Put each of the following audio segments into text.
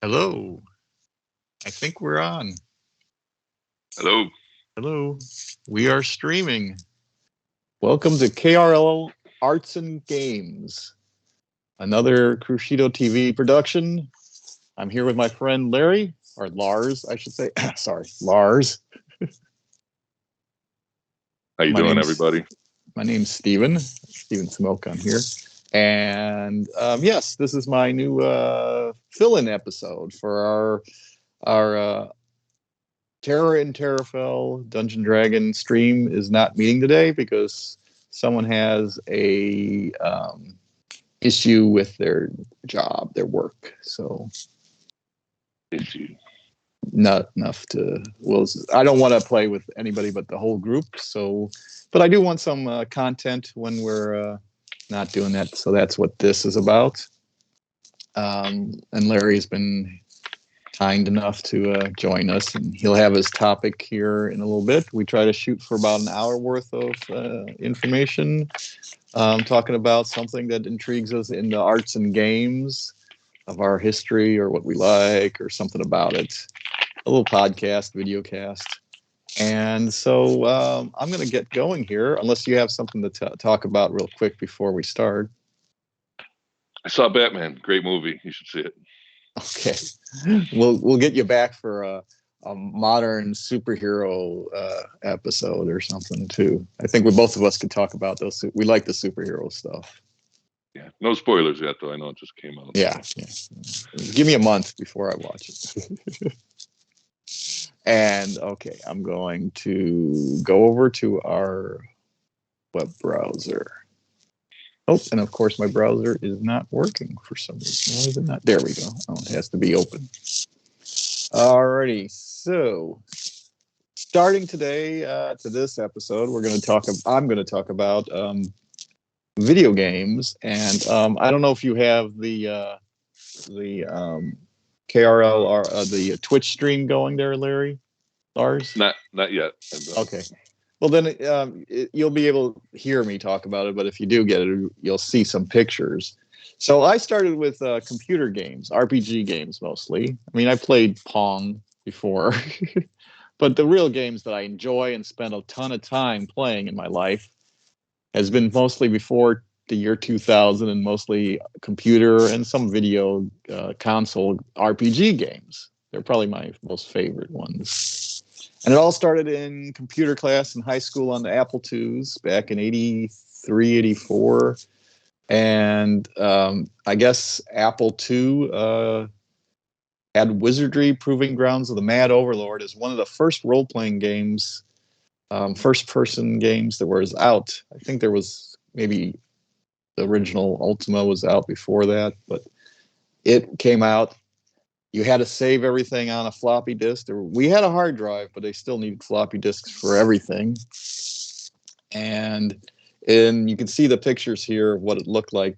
Hello. I think we're on. Hello. Hello. We are streaming. Welcome to KRL Arts and Games, another Crucido TV production. I'm here with my friend Larry, or Lars, I should say. Sorry, Lars. How you My doing, name's everybody? my name's Steven Smoke on here. And yes, this is my new fill-in episode for our Terror in Terrafell Dungeon Dragon stream is not meeting today because someone has a issue with their job, their work. So Issue. not enough to. Well, I don't want to play with anybody but the whole group. So, but I do want some content when we're not doing that. So that's what this is about. And Larry's been kind enough to join us, and he'll have his topic here in a little bit. We try to shoot for about an hour worth of information, talking about something that intrigues us in the arts and games of our history or what we like or something about it. A little podcast, video cast. And so I'm going to get going here, unless you have something to talk about real quick before we start. I saw Batman. Great movie. You should see it. Okay, we'll get you back for a modern superhero episode or something too. I think both of us could talk about those. We like the superhero stuff. Yeah. No spoilers yet, though. I know it just came out. Yeah. Give me a month before I watch it. And okay, I'm going to go over to our web browser. Oh, and of course my browser is not working for some reason. Why is it not? There we go. Oh, it has to be open. Alrighty, so starting today to this episode, I'm going to talk about video games, and I don't know if you have the KRL or the Twitch stream going there, Lars. Not yet. Okay. Well, then you'll be able to hear me talk about it, but if you do get it, you'll see some pictures. So I started with computer games, RPG games mostly. I mean, I played Pong before, but the real games that I enjoy and spend a ton of time playing in my life has been mostly before the year 2000 and mostly computer and some video console RPG games. They're probably my most favorite ones. And it all started in computer class in high school on the Apple IIs back in 83, 84. And I guess Apple II had Wizardry Proving Grounds of the Mad Overlord as one of the first role-playing games, first-person games that was out. I think there was maybe the original Ultima was out before that, but it came out. You had to save everything on a floppy disk. We had a hard drive, but they still needed floppy disks for everything. And you can see the pictures here of what it looked like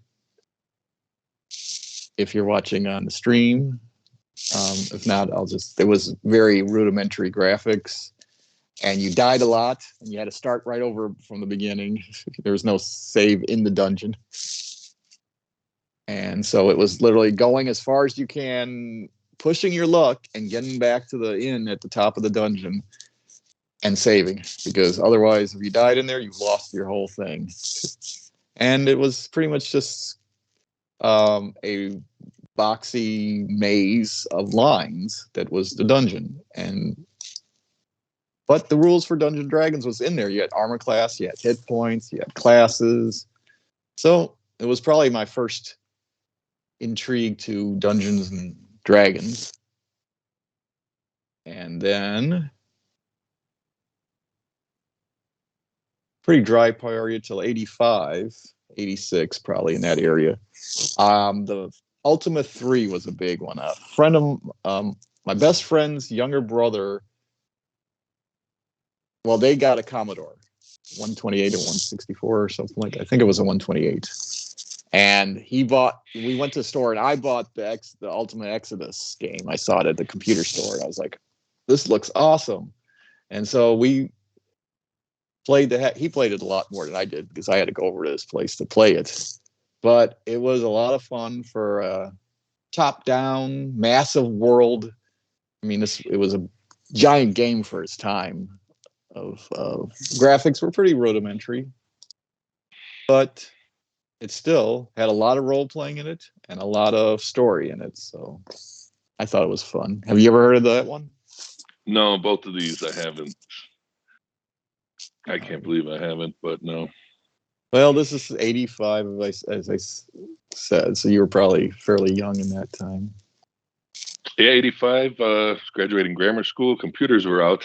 if you're watching on the stream. If not, there was very rudimentary graphics, and you died a lot, and you had to start right over from the beginning. There was no save in the dungeon. And so it was literally going as far as you can, pushing your luck and getting back to the inn at the top of the dungeon and saving, because otherwise if you died in there, you've lost your whole thing. And it was pretty much just a boxy maze of lines that was the dungeon. But the rules for Dungeons & Dragons was in there. You had armor class, you had hit points, you had classes. So it was probably my first intrigue to Dungeons and Dragons. And then pretty dry period till 85, 86, probably in that area. The Ultima 3 was a big one. A friend of my best friend's younger brother, well, they got a Commodore 128 or 164 or something like that. I think it was a 128. And we went to the store and I bought the Ultima Exodus game. I saw it at the computer store. And I was like, this looks awesome. And so we played he played it a lot more than I did because I had to go over to his place to play it. But it was a lot of fun for top down, massive world. I mean, it was a giant game for its time. Of graphics were pretty rudimentary, but it still had a lot of role playing in it and a lot of story in it. So I thought it was fun. Have you ever heard of that one? No, both of these I haven't. I All can't right. believe I haven't, but no. Well, this is 85, as I said, so you were probably fairly young in that time. Yeah, 85, graduating grammar school. Computers were out.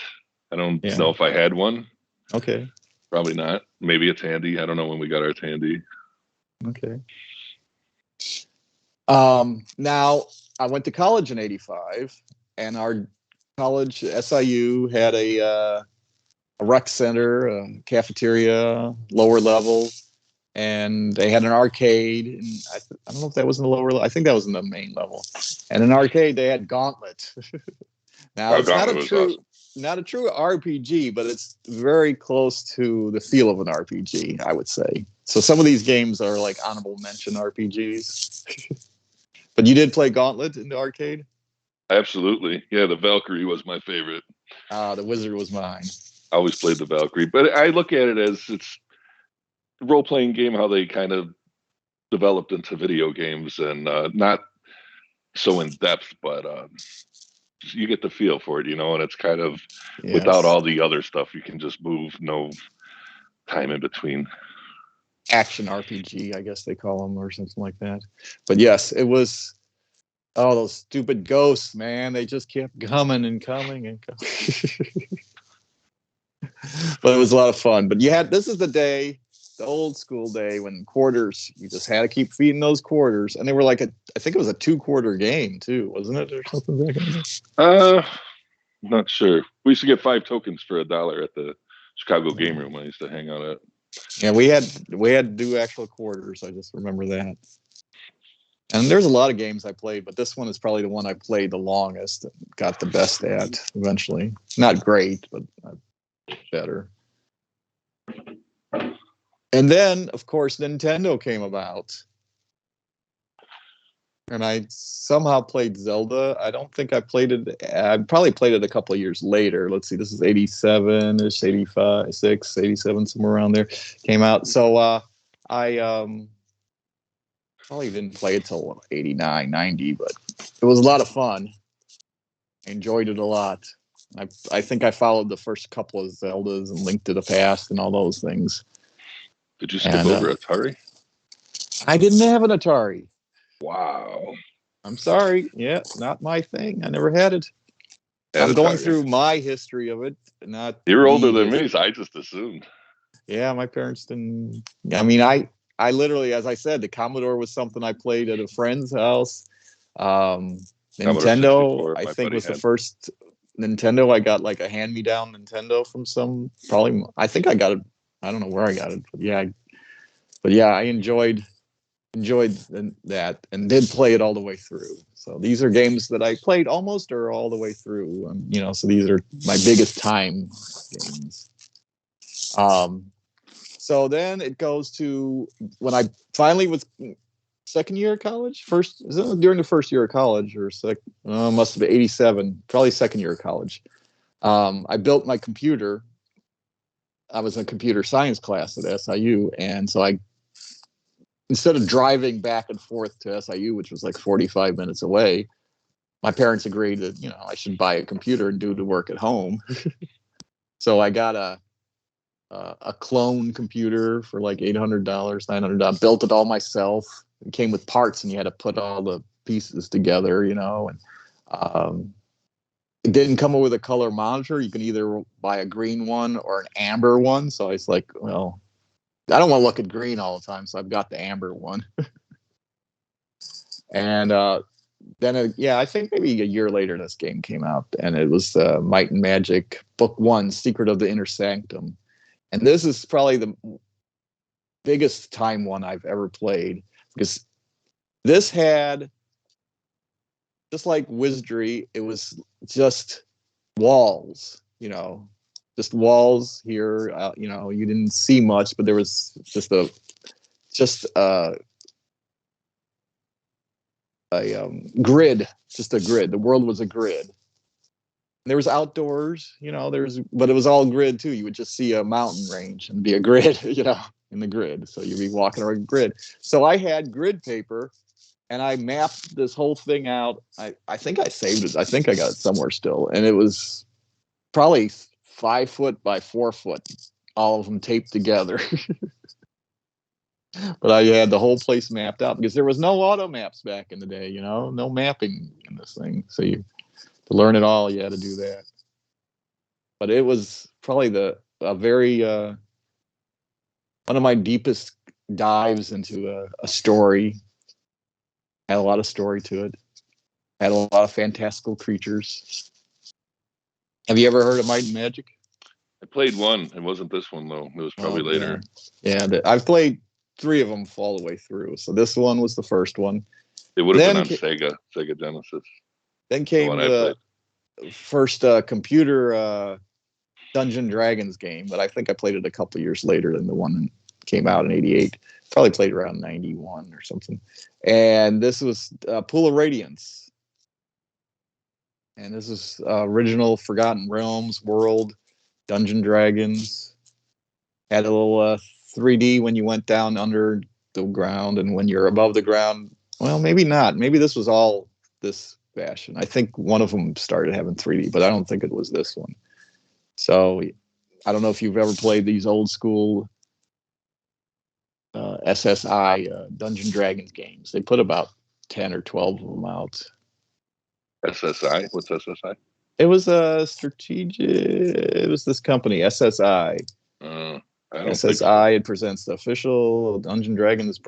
I don't Yeah. know if I had one. Okay. Probably not. Maybe a Tandy. I don't know when we got our Tandy. Okay. Now I went to college in '85, and our college SIU had a rec center, a cafeteria, lower level, and they had an arcade. And I don't know if that was in the lower level. I think that was in the main level. And an arcade, they had Gauntlet. Now Oh, it's Gauntlet was awesome. not a true RPG, but it's very close to the feel of an RPG, I would say. So some of these games are like honorable mention RPGs. But you did play Gauntlet in the arcade? Absolutely. Yeah, the Valkyrie was my favorite. The Wizard was mine. I always played the Valkyrie, but I look at it as it's a role playing game, how they kind of developed into video games and not so in depth, but you get the feel for it, and it's kind of without Yes. all the other stuff. You can just move, no time in between. Action RPG, I guess they call them, or something like that. But yes, it was. Oh, those stupid ghosts, man! They just kept coming and coming and coming. But it was a lot of fun. But this is the day, the old school day when quarters. You just had to keep feeding those quarters, and they were like I think it was a 2-quarter game too, wasn't it, or something like that? Uh, Not sure. We used to get 5 tokens for $1 at the Chicago Game Room I used to hang out at. Yeah, we had to do actual quarters. I just remember that. And there's a lot of games I played, but this one is probably the one I played the longest and got the best at eventually. Not great, but better. And then, of course, Nintendo came about. And I somehow played Zelda. I don't think I played it. I probably played it a couple of years later. Let's see, this is 87-ish, 85, 6, 87, somewhere around there. Came out. So I probably didn't play it till 89, 90, but it was a lot of fun. I enjoyed it a lot. I think I followed the first couple of Zeldas and Link to the Past and all those things. Did you skip And over Atari? I didn't have an Atari. Wow. I'm sorry. Yeah, not my thing. I never had it. At I'm going Atari. through my history of it, not You're older the than history. me, so I just assumed. Yeah, my parents didn't. I mean, I literally, as I said, the Commodore was something I played at a friend's house. Um, Commodore Nintendo, 64, I my think, buddy was the had. first Nintendo I got, like a hand-me-down Nintendo from some. Probably, I think I got it. I don't know where I got it, but yeah, I enjoyed that and did play it all the way through. So these are games that I played almost or all the way through. So these are my biggest time games. So then it goes to when I finally was second year of college. First, is it during the first year of college or must have been 87, probably second year of college. I built my computer. I was in a computer science class at SIU, and so instead of driving back and forth to SIU, which was like 45 minutes away, my parents agreed that I should buy a computer and do the work at home. So I got a clone computer for like $800, $900. Built it all myself. It came with parts, and you had to put all the pieces together, And it didn't come with a color monitor. You can either buy a green one or an amber one. So I was like, well, I don't want to look at green all the time, so I've got the amber one. And then, I think maybe a year later, this game came out, and it was Might and Magic Book 1, Secret of the Inner Sanctum. And this is probably the biggest time one I've ever played, because this had, just like Wizardry, it was just walls, just walls here. You didn't see much, but there was just grid, just a grid. The world was a grid. There was outdoors, but it was all grid too. You would just see a mountain range and be a grid, in the grid. So you'd be walking around a grid. So I had grid paper and I mapped this whole thing out. I think I saved it. I think I got it somewhere still. And it was probably 5 foot by 4 foot, all of them taped together. But I had the whole place mapped out because there was no auto maps back in the day, no mapping in this thing. So to learn it all, you had to do that. But it was probably a very one of my deepest dives into a story. Had a lot of story to it. Had a lot of fantastical creatures. Have you ever heard of Might and Magic? I played one. It wasn't this one though. It was probably later. Yeah, I've played 3 of them all the way through. So this one was the first one. It would have been on Sega Genesis. Then came the first computer Dungeon Dragons game, but I think I played it a couple years later than the one that came out in '88. Probably played around '91 or something. And this was Pool of Radiance. And this is original Forgotten Realms world, Dungeon Dragons. Had a little 3D when you went down under the ground, and when you're above the ground, well, maybe not. Maybe this was all this fashion. I think one of them started having 3D, but I don't think it was this one. So I don't know if you've ever played these old school SSI Dungeon Dragons games. They put about 10 or 12 of them out. SSI? What's SSI? It was a strategic. It was this company, SSI. SSI, it presents the official Dungeon Dragons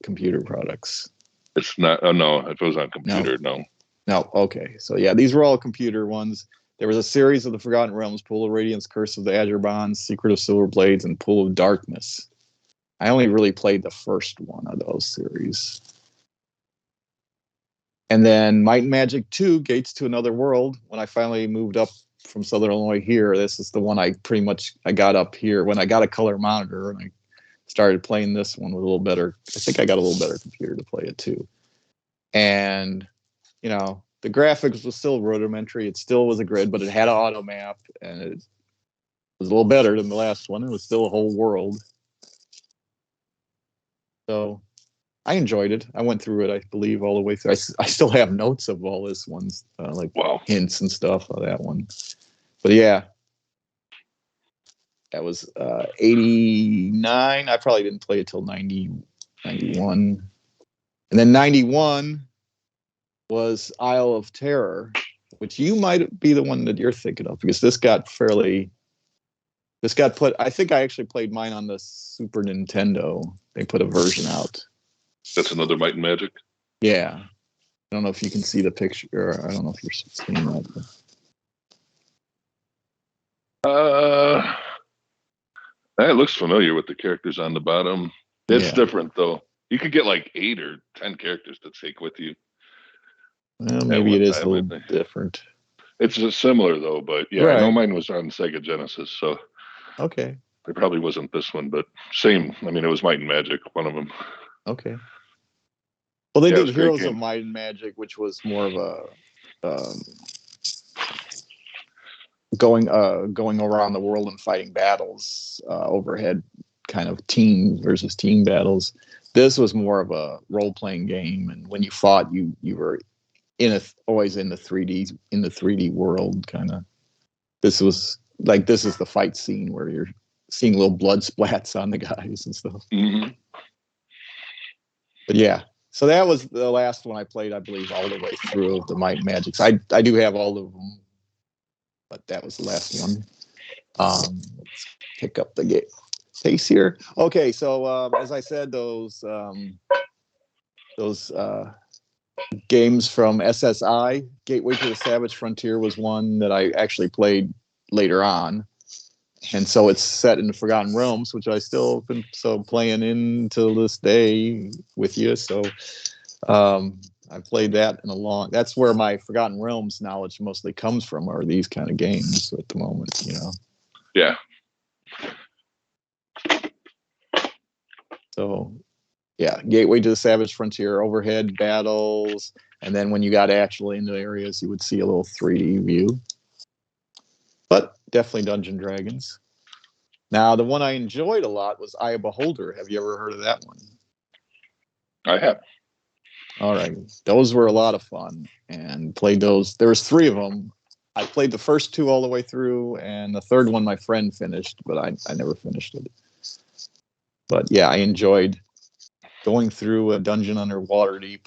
computer products. It's not. Oh no, if it was on computer, no. No, okay. So yeah, these were all computer ones. There was a series of the Forgotten Realms, Pool of Radiance, Curse of the Azure Bonds, Secret of Silver Blades, and Pool of Darkness. I only really played the first one of those series. And then Might and Magic 2, Gates to Another World, when I finally moved up from Southern Illinois here, this is the one I got up here when I got a color monitor and I started playing this one with a little better. I think I got a little better computer to play it too. And, the graphics was still rudimentary. It still was a grid, but it had an auto map and it was a little better than the last one. It was still a whole world. So I enjoyed it. I went through it, I believe, all the way through. I still have notes of all this ones, hints and stuff of that one. But yeah, that was 89. I probably didn't play it till 90, 91. And then 91 was Isle of Terror, which you might be the one that you're thinking of, because this got put, I think I actually played mine on the Super Nintendo. They put a version out. That's another Might and Magic? Yeah. I don't know if you can see the picture. I don't know if you're seeing that. It looks familiar with the characters on the bottom. It's different, though. You could get like 8 or 10 characters to take with you. Well, maybe it is a little different. It's just similar, though, but yeah, right. I know mine was on Sega Genesis, so... Okay. It probably wasn't this one, but same. I mean, it was Might and Magic, one of them. Okay. Well, they did Heroes of Might and Magic, which was more of a going around the world and fighting battles, overhead kind of team versus team battles. This was more of a role-playing game, and when you fought, you were always in the 3D world kind of. This is the fight scene where you're seeing little blood splats on the guys and stuff. Mm-hmm. But yeah, so that was the last one I played, I believe, all the way through the Might and Magics. I do have all of them, but that was the last one. Let's pick up the pace here. Okay, so as I said, those games from SSI, Gateway to the Savage Frontier, was one that I actually played later on. And so it's set in the Forgotten Realms, which I still been playing until this day with you. So I played that that's where my Forgotten Realms knowledge mostly comes from, are these kind of games at the moment, Yeah. So Yeah, Gateway to the Savage Frontier, overhead battles, and then when you got actually into areas, you would see a little 3D view. But definitely Dungeon Dragons. Now, the one I enjoyed a lot was Eye of Beholder. Have you ever heard of that one? I have. All right, those were a lot of fun, and played those. There was three of them. I played the first two all the way through, and the third one my friend finished, but I never finished it. But yeah, I enjoyed going through a dungeon under Waterdeep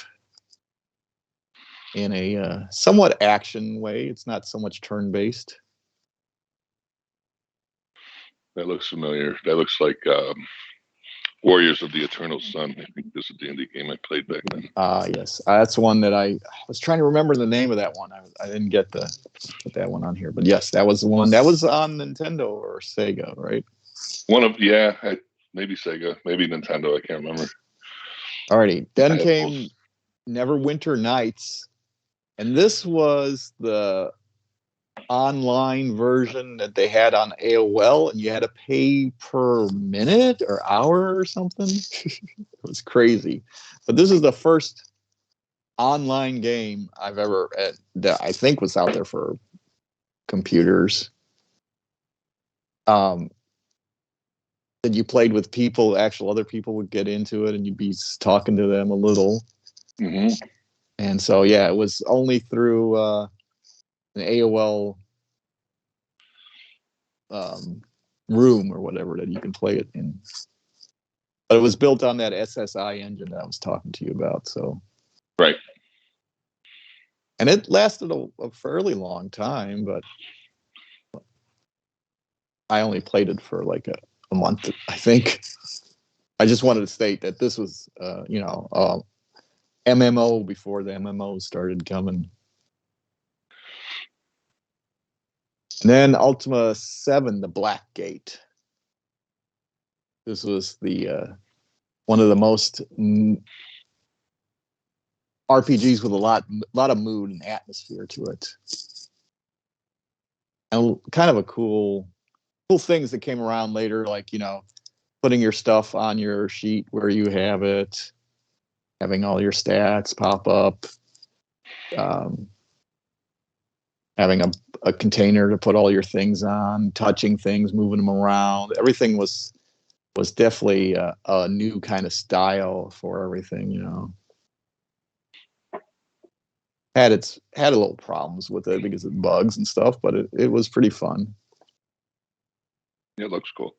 in a somewhat action way. It's not so much turn-based. That looks familiar. That looks like Warriors of the Eternal Sun. I think this is a D&D game I played back then. Yes, that's one that I was trying to remember the name of that one. I didn't get the put that one on here, but yes, that was the one that was on Nintendo or Sega, right? Maybe Sega, maybe Nintendo. I can't remember. Alrighty, then came Neverwinter Nights, and this was the online version that they had on AOL, and you had to pay per minute or hour or something. It was crazy, but this is the first online game I've ever that I think was out there for computers. That you played with people, actual other people would get into it, and you'd be talking to them a little. Mm-hmm. And so, yeah, it was only through an AOL room or whatever that you can play it in. But it was built on that SSI engine that I was talking to you about. So, right. And it lasted a fairly long time, but I only played it for like a month, I think. I just wanted to state that this was, MMO before the MMOs started coming. And then Ultima 7, the Black Gate. This was the one of the most RPGs with a lot of mood and atmosphere to it, and kind of a cool things that came around later, like putting your stuff on your sheet where you have it, having all your stats pop up, having a container to put all your things on, touching things, moving them around. Everything was definitely a new kind of style for everything. Had a little problems with it because of bugs and stuff, but it was pretty fun. It looks cool.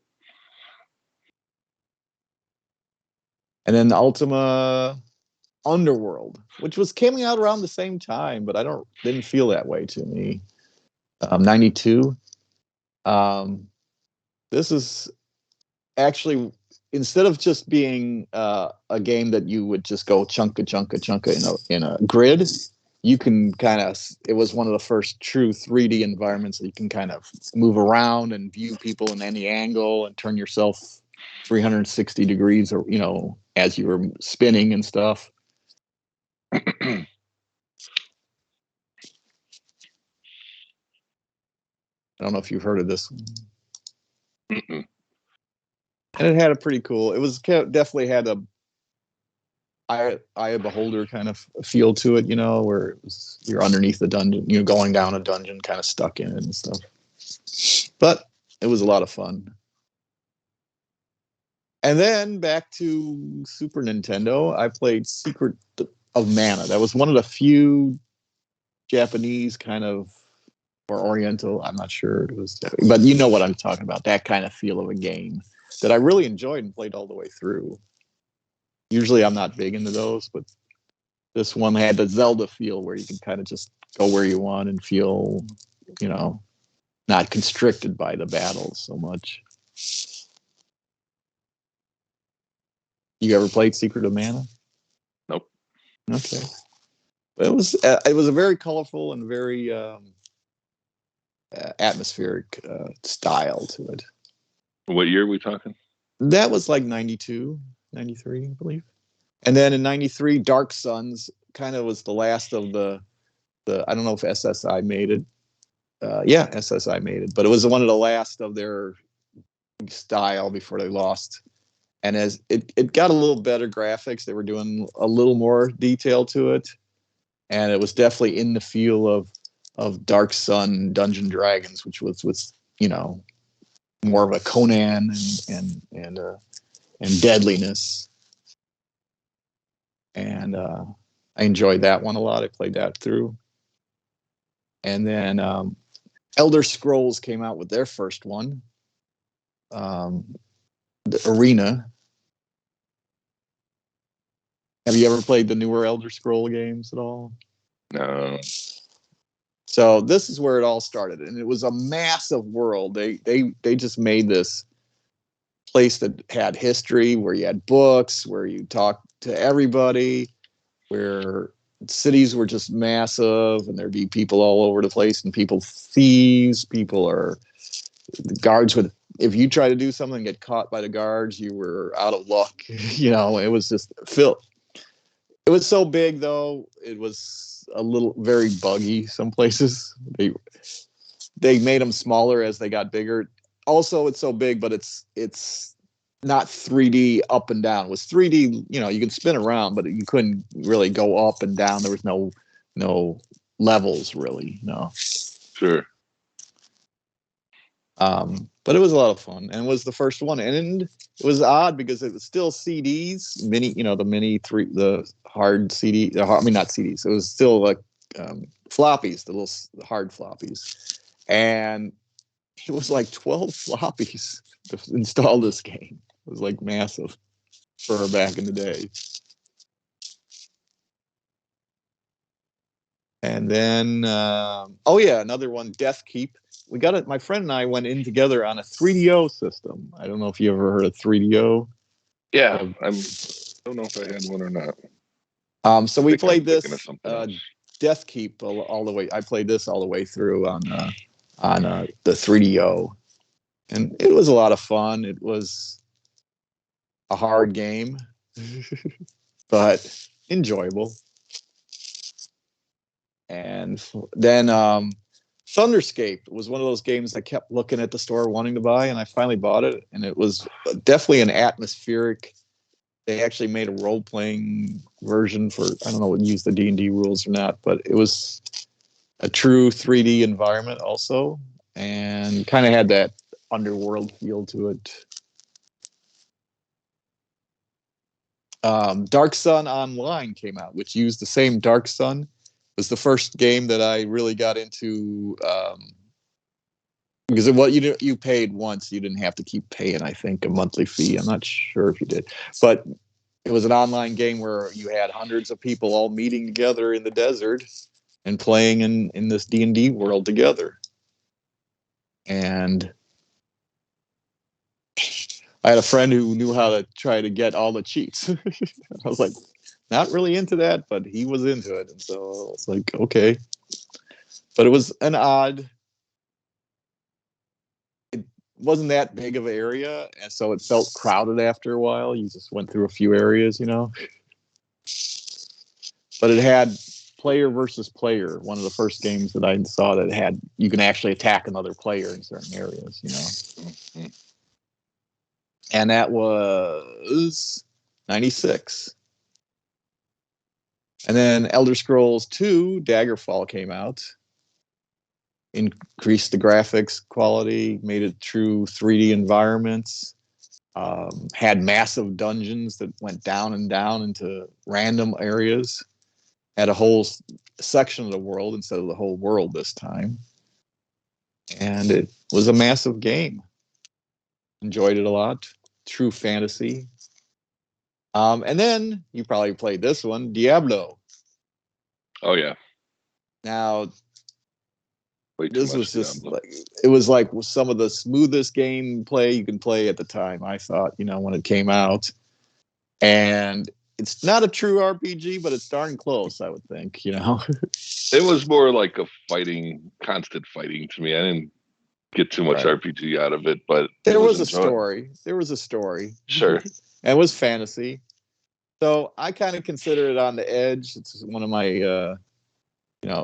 And then Ultima Underworld, which was coming out around the same time, but didn't feel that way to me. 92. This is actually, instead of just being a game that you would just go chunka in a grid, you can it was one of the first true 3D environments that you can kind of move around and view people in any angle and turn yourself 360 degrees, or as you were spinning and stuff. I don't know if you've heard of this one. And it had a pretty cool, definitely had a Eye of Beholder kind of feel to it, where you're underneath the dungeon, going down a dungeon, kind of stuck in it and stuff. But it was a lot of fun. And then back to Super Nintendo, I played Secret of Mana. That was one of the few Japanese kind of, or Oriental, I'm not sure it was, but you know what I'm talking about, that kind of feel of a game that I really enjoyed and played all the way through. Usually I'm not big into those, but this one had the Zelda feel where you can kind of just go where you want and feel, not constricted by the battles so much. You ever played Secret of Mana? Nope. Okay. It was a very colorful and very atmospheric style to it. What year are we talking? That was like 92, 93, I believe. And then in 93, Dark Suns kind of was the last of the I don't know if SSI made it. Yeah, SSI made it, but it was one of the last of their style before they lost And as it got a little better graphics, they were doing a little more detail to it, and it was definitely in the feel of Dark Sun Dungeon Dragons, which was more of a Conan and deadliness. And I enjoyed that one a lot. I played that through. And then Elder Scrolls came out with their first one, the Arena. Have you ever played the newer Elder Scroll games at all? No. So this is where it all started, and it was a massive world. They just made this place that had history, where you had books, where you talked to everybody, where cities were just massive, and there'd be people all over the place, and people thieves, people are the guards would. If you try to do something and get caught by the guards, you were out of luck. It was just Phil. It was so big, though. It was a little very buggy. Some places they made them smaller as they got bigger. Also, it's so big, but it's not 3D up and down. It was 3D. You could spin around, but you couldn't really go up and down. There was no levels really. No. Sure. But it was a lot of fun, and it was the first one, and it was odd because it was still CDs, the hard CD. I mean, not CDs. It was still like floppies, the hard floppies, and it was like 12 floppies to install this game. It was like massive for back in the day. And then, another one, Death Keep. We got it. My friend and I went in together on a 3DO system. I don't know if you ever heard of 3DO. Yeah, I don't know if I had one or not. So we played this else. Death Keep all the way. I played this all the way through on the 3DO, and it was a lot of fun. It was a hard game, but enjoyable. And then Thunderscape was one of those games I kept looking at the store wanting to buy, and I finally bought it. And it was definitely an atmospheric. They actually made a role-playing version for, I don't know, what used the D&D rules or not, but it was a true 3D environment also, and kind of had that underworld feel to it. Dark Sun Online came out, which used the same Dark Sun. It was the first game that I really got into, because what you paid once, you didn't have to keep paying, I think, a monthly fee. I'm not sure if you did, but it was an online game where you had hundreds of people all meeting together in the desert and playing in this D&D world together. And I had a friend who knew how to try to get all the cheats. I was like, not really into that, but he was into it. And so I was like, okay. But it was an odd, it wasn't that big of an area. And so it felt crowded after a while. You just went through a few areas, But it had player versus player. One of the first games that I saw that had, you can actually attack another player in certain areas, Mm-hmm. And that was 96. And then Elder Scrolls 2, Daggerfall came out. Increased the graphics quality, made it true 3D environments, had massive dungeons that went down and down into random areas, had a whole section of the world instead of the whole world this time. And it was a massive game. Enjoyed it a lot. True fantasy. And then you probably played this one, Diablo. Oh yeah. Now, this was just like, it was like some of the smoothest gameplay you can play at the time, I thought, when it came out. And it's not a true RPG, but it's darn close, I would think, It was more like a constant fighting to me. I didn't get too much RPG out of it, but there was a story. Sure. And it was fantasy. So I kind of consider it on the edge. It's one of my,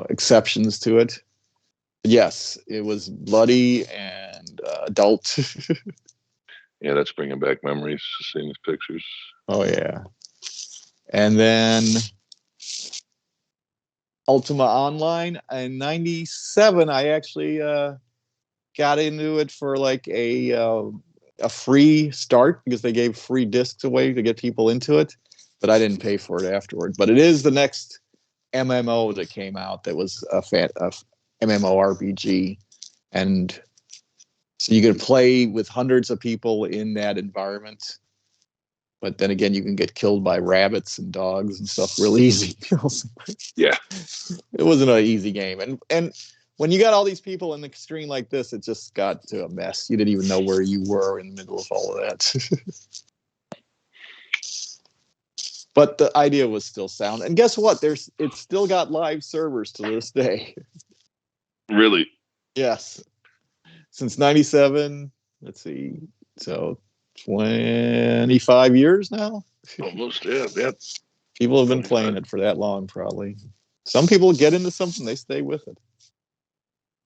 exceptions to it. Yes, it was bloody and adult. Yeah, that's bringing back memories, seeing these pictures. Oh yeah. And then Ultima Online in '97, I actually got into it for like a free start because they gave free discs away to get people into it, but I didn't pay for it afterward. But it is the next MMO that came out that was a MMORPG, and so you could play with hundreds of people in that environment. But then again, you can get killed by rabbits and dogs and stuff real easy. Yeah, It wasn't an easy game, and when you got all these people in the screen like this, it just got to a mess. You didn't even know where you were in the middle of all of that. But the idea was still sound. And guess what? It's still got live servers to this day. really. Yes. Since '97, let's see. So 25 years now. Almost, yeah, yeah. People have been playing it for that long, probably. Some people get into something, they stay with it.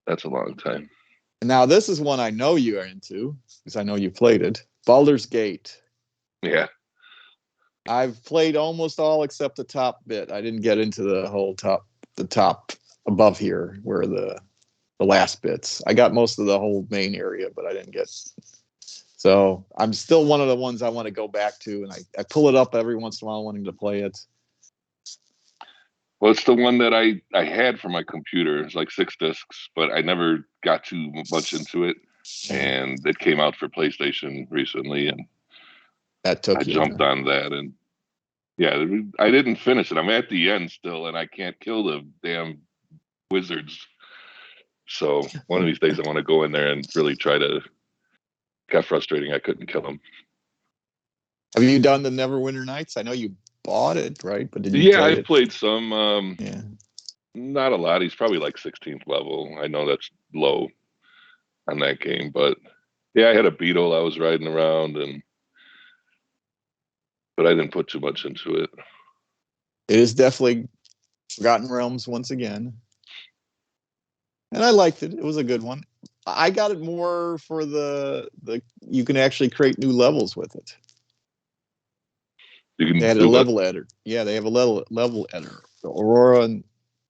That's a long time. And now this is one I know you are into, because I know you played it. Baldur's Gate. Yeah. I've played almost all except the top bit. I didn't get into the top above here, where the last bits. I got most of the whole main area, but I didn't get. So I'm still one of the ones I want to go back to, and I pull it up every once in a while, wanting to play it. Well, it's the one that I had for my computer. It's like 6 discs, but I never got too much into it. And it came out for PlayStation recently, and That took I you. jumped on that. And yeah, I didn't finish it. I'm at the end still, and I can't kill the damn wizards. So one of these days, I want to go in there and really try to. Got frustrating. I couldn't kill them. Have you done the Neverwinter Nights? I know you bought it, right? But did you Yeah, play I've it? played some. Yeah. Not a lot. He's probably like 16th level. I know that's low on that game, but yeah, I had a beetle I was riding around, but I didn't put too much into it. It is definitely Forgotten Realms once again. And I liked it. It was a good one. I got it more for the you can actually create new levels with it. You They can had a do what? level editor. Yeah, they have a level editor. The Aurora and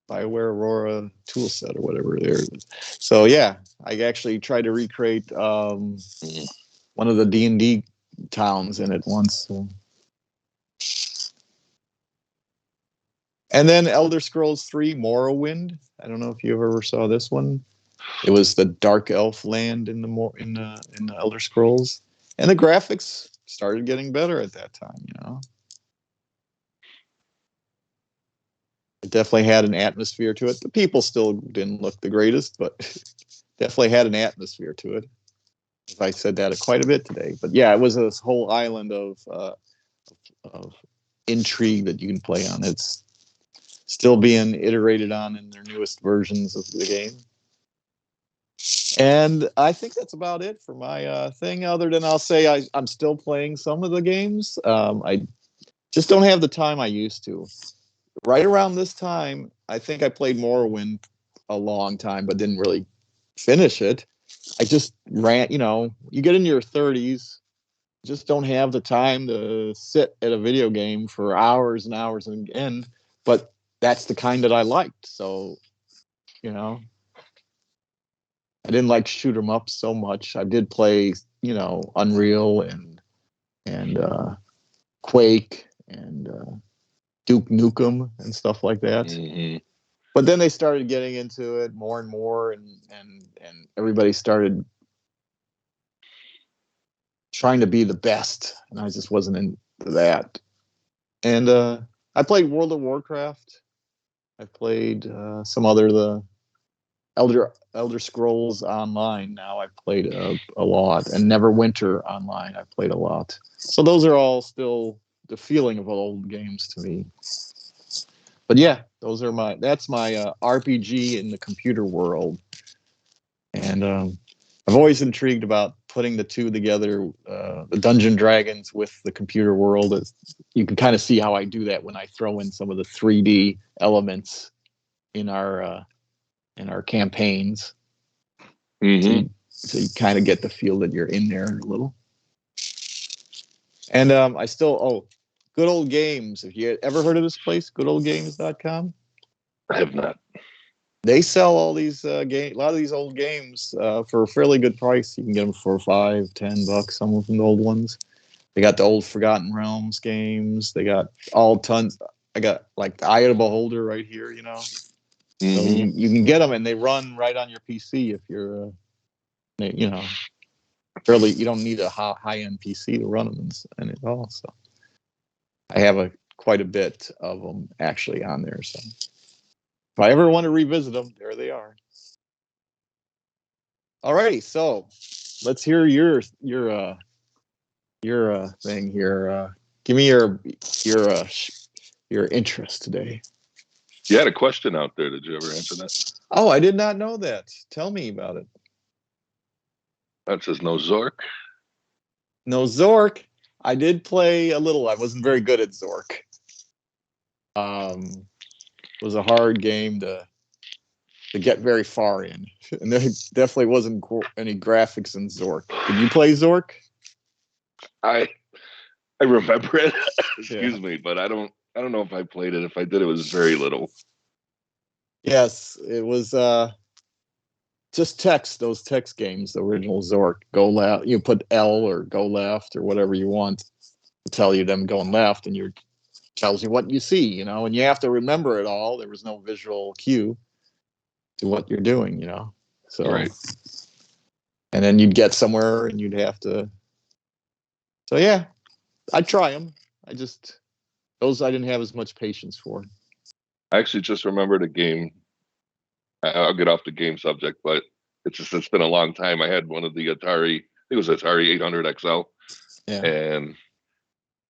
BioWare Aurora tool set or whatever there. So yeah, I actually tried to recreate one of the D&D towns in it once. So. And then Elder Scrolls 3 Morrowind. I don't know if you ever saw this one. It was the dark elf land in the Elder Scrolls, and the graphics started getting better at that time. It definitely had an atmosphere to it. The people still didn't look the greatest, but definitely had an atmosphere to it. If I said that quite a bit today, but yeah, it was this whole island of intrigue that you can play on. It's still being iterated on in their newest versions of the game. And I think that's about it for my thing, other than I'll say I'm still playing some of the games. I just don't have the time I used to. Right around this time, I think I played Morrowind a long time, but didn't really finish it. I just ran, you get in your 30s, just don't have the time to sit at a video game for hours and hours and end. But that's the kind that I liked. So, I didn't like shoot 'em up so much. I did play, Unreal and Quake and Duke Nukem and stuff like that. Mm-hmm. But then they started getting into it more and more, and everybody started trying to be the best, and I just wasn't into that. And I played World of Warcraft. I played some other the Elder Scrolls Online. Now I've played a lot, and Neverwinter Online. I've played a lot. So those are all still the feeling of old games to me. But yeah, that's my RPG in the computer world, and I've always intrigued about putting the two together, the Dungeon Dragons with the computer world. You can kind of see how I do that when I throw in some of the 3D elements in our campaigns. Mm-hmm. So you kind of get the feel that you're in there a little. And I still Good Old Games. Have you ever heard of this place, goodoldgames.com? I have not. They sell all these a lot of these old games for a fairly good price. You can get them for $5, $10. Some of them, the old ones. They got the old Forgotten Realms games. They got all tons. I got like the Eye of the Beholder right here. So you can get them, and they run right on your PC if you're, fairly. You don't need a high end PC to run them and it all. So I have quite a bit of them actually on there. So if I ever want to revisit them, there they are. Alrighty, so let's hear your thing here. Give me your interest today. You had a question out there. Did you ever answer that? Oh, I did not know that. Tell me about it. That says no Zork. No Zork. I did play a little. I wasn't very good at Zork. It was a hard game to get very far in, and there definitely wasn't any graphics in Zork. Did you play Zork? I remember it. Excuse me, but I don't know if I played it. If I did, it was very little. Yes, it was just text. Those text games, the original Zork. Go left. You put L or go left or whatever you want to tell you them going left, and you tells you what you see, and you have to remember it all. There was no visual cue to what you're doing, So, right. And then you'd get somewhere and you'd have to. So yeah, I'd try them. Those I didn't have as much patience for. I actually just remembered a game. I'll get off the game subject, but it's been a long time. I had one of the Atari. I think it was Atari 800 XL, Yeah. and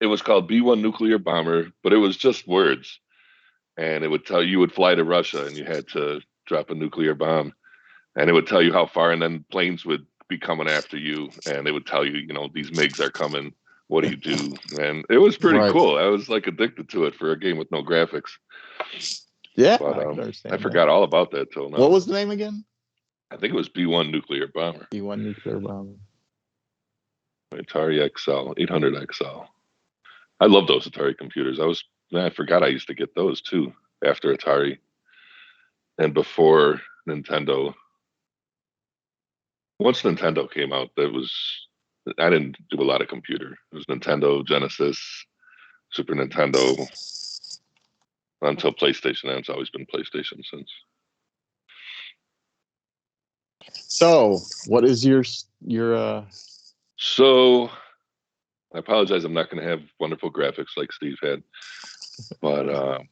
it was called B-1 Nuclear Bomber, but it was just words, and it would tell you would fly to Russia and you had to drop a nuclear bomb, and it would tell you how far, and then planes would be coming after you, and it would tell you, these MiGs are coming. What do you do? And it was pretty cool. I was like addicted to it for a game with no graphics. Yeah, but I can understand. I forgot all about that till now. What was the name again? I think it was B-1 Nuclear Bomber. B-1 Nuclear Bomber. Atari XL, 800 XL. I love those Atari computers. I forgot I used to get those too after Atari and before Nintendo. Once Nintendo came out, I didn't do a lot of computer. It was Nintendo, Genesis, Super Nintendo, until PlayStation, and it's always been PlayStation since. So, what is your So, I apologize. I'm not going to have wonderful graphics like Steve had, but I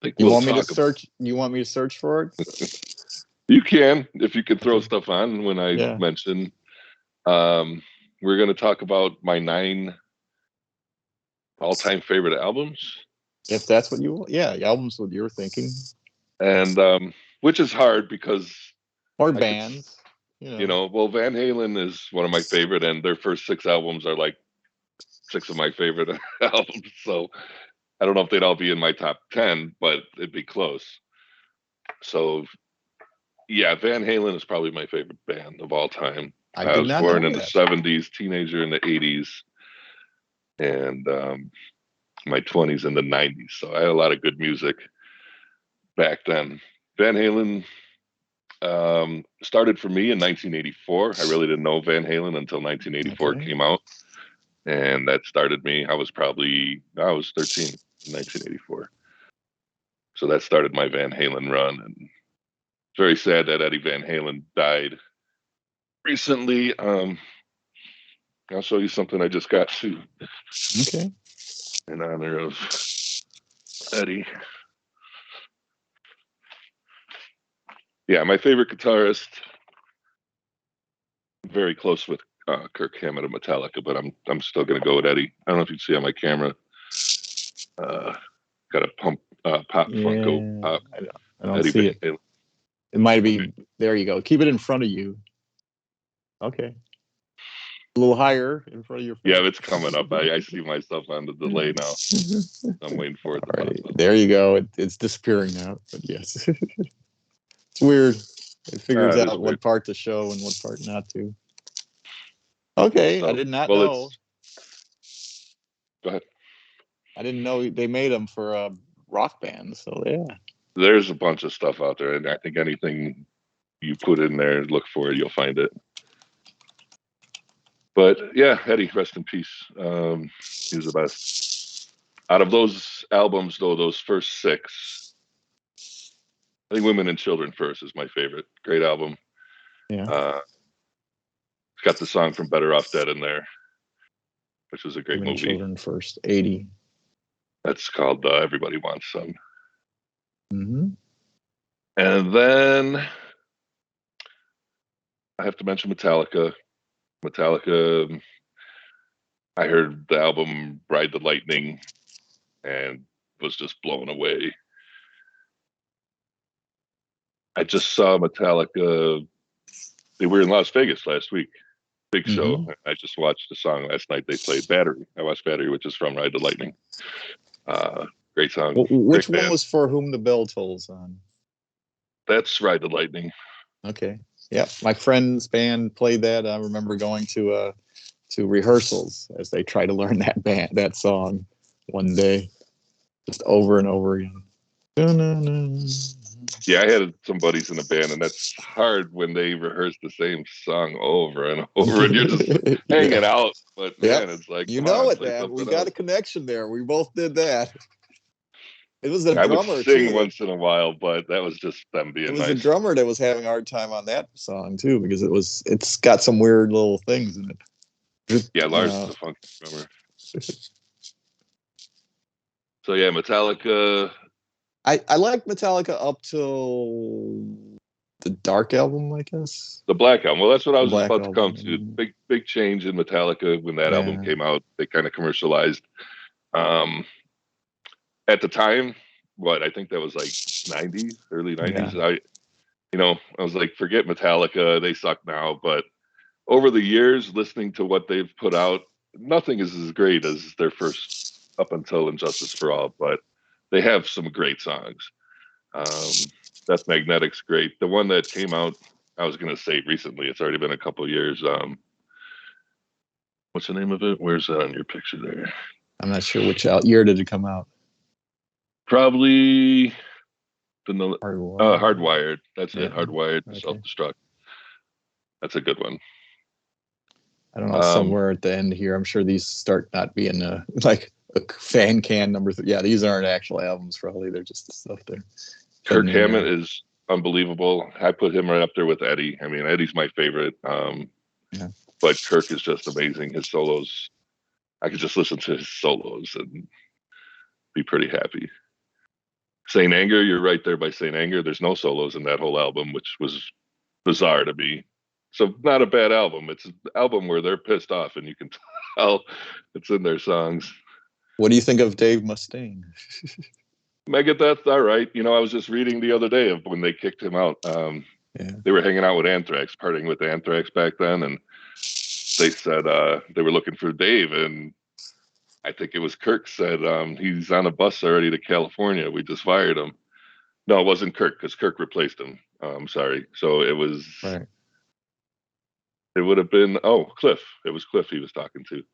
think you want me to search? You want me to search for it? You can, if you could throw stuff on when I mention. We're going to talk about my 9 all-time favorite albums. If that's what you want, albums what you're thinking, and which is hard because bands. Well, Van Halen is one of my favorite, and their first 6 albums are like 6 of my favorite albums. So I don't know if they'd all be in my top 10, but it'd be close. So yeah, Van Halen is probably my favorite band of all time. I was born in the 70s, teenager in the 80s, and my 20s in the 90s. So I had a lot of good music back then. Van Halen started for me in 1984. I really didn't know Van Halen until 1984 came out. And that started me. I was 13 in 1984. So that started my Van Halen run. And it's very sad that Eddie Van Halen died recently. I'll show you something I just got too. Okay. In honor of Eddie. Yeah, my favorite guitarist. Very close with Kirk Hammett of Metallica, but I'm still gonna go with Eddie. I don't know if you can see on my camera. Got a pop Funko Pop. I don't see it. It might be. There you go. Keep it in front of you. Okay. A little higher in front of your face. Yeah, it's coming up. I see myself on the delay now. I'm waiting for it to pop up. There you go. It's disappearing now, but yes. It's weird. It figures out what part to show and what part not to. Okay, I did not know. Go ahead. I didn't know they made them for rock bands. So yeah. There's a bunch of stuff out there, and I think anything you put in there, look for it, you'll find it. But yeah, Eddie, rest in peace. He was the best. Out of those albums, though, those first 6, I think Women and Children First is my favorite. Great album. Yeah. It's got the song from Better Off Dead in there, which was a great Women and movie. Children First, 80. That's called Everybody Wants Some. Mm-hmm. And then I have to mention Metallica. Metallica, I heard the album Ride the Lightning and was just blown away. I just saw Metallica. They were in Las Vegas last week. Big show. Mm-hmm. I just watched the song last night. They played Battery. I watched Battery, which is from Ride the Lightning. Great song. Well, which Great one band. was For Whom the Bell Tolls on? That's Ride the Lightning. Okay. Yeah, my friend's band played that. I remember going to rehearsals as they try to learn that song one day, just over and over again. Yeah, I had some buddies in the band, and that's hard when they rehearse the same song over and over, and you're just hanging out. But man, it's like, you come know on, it, play man. We something got else. a connection there. We both did that. It was the I would drummer sing too. once in a while, but that was just them It being was the nice. drummer that was having a hard time on that song too, because it's got some weird little things in it. Yeah, Lars is a funky drummer. So yeah, Metallica. I like Metallica up till the Dark album, I guess. The Black Album. Well, that's what I The was just Black about to come album. to. Big change in Metallica when that album Yeah. came out. They kind of commercialized. Um, at the time, I think that was like 90s, early 90s. Yeah. I was like, forget Metallica. They suck now. But over the years, listening to what they've put out, nothing is as great as their first up until Injustice for All. But they have some great songs. Death Magnetic's great. The one that came out, I was gonna say recently. It's already been a couple years. What's the name of it? Where's that on your picture there? I'm not sure which year did it come out. Probably Hardwired. Hardwired. That's it. Yeah. Hardwired to Okay. Self-Destruct. That's a good one. I don't know. Somewhere at the end here, I'm sure these start not being like a fan can number. Yeah, these aren't actual albums. Probably they're just stuff there. Kirk Hammett is unbelievable. I put him right up there with Eddie. I mean, Eddie's my favorite. Yeah. But Kirk is just amazing. His solos, I could just listen to his solos and be pretty happy. Saint Anger, you're right there by Saint Anger. There's no solos in that whole album, which was bizarre to me. So not a bad album. It's an album where they're pissed off, and you can tell it's in their songs. What do you think of Dave Mustaine? Megadeth, all right. I was just reading the other day of when they kicked him out. They were hanging out with Anthrax, partying with Anthrax back then, and they said they were looking for Dave, and I think it was Kirk said he's on a bus already to California. We just fired him. No, it wasn't Kirk because Kirk replaced him. I'm sorry. So it was. Right. It would have been Cliff. It was Cliff he was talking to,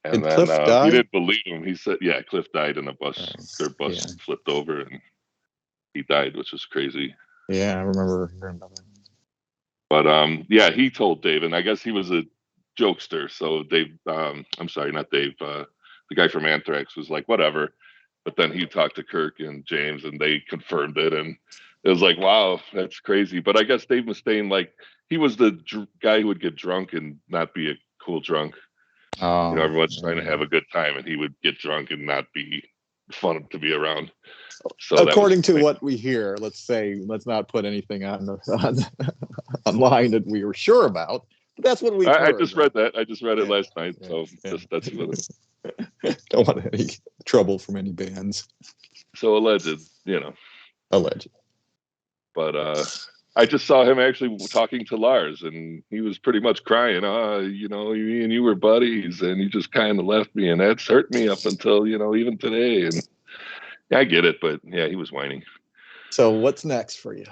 and Did then Cliff die? he didn't believe him. He said, "Yeah, Cliff died in a bus. Right. Their bus flipped over and he died, which was crazy." Yeah, I remember hearing about that. But yeah, he told Dave, and I guess he was a jokester. So Dave, I'm sorry, not Dave. The guy from Anthrax was like, whatever. But then he talked to Kirk and James, and they confirmed it, and it was like, wow, that's crazy. But I guess Dave Mustaine, like, he was the guy who would get drunk and not be a cool drunk. Everyone's trying to have a good time, and he would get drunk and not be fun to be around. So according to what we hear, let's not put anything online that we were sure about. But that's what we heard. I just read that. I just read it last night. So that's what don't want any trouble from any bands. So alleged. Alleged. But I just saw him actually talking to Lars, and he was pretty much crying. Me and you were buddies, and you just kind of left me, and that's hurt me up until even today. And yeah, I get it, but yeah, he was whining. So what's next for you?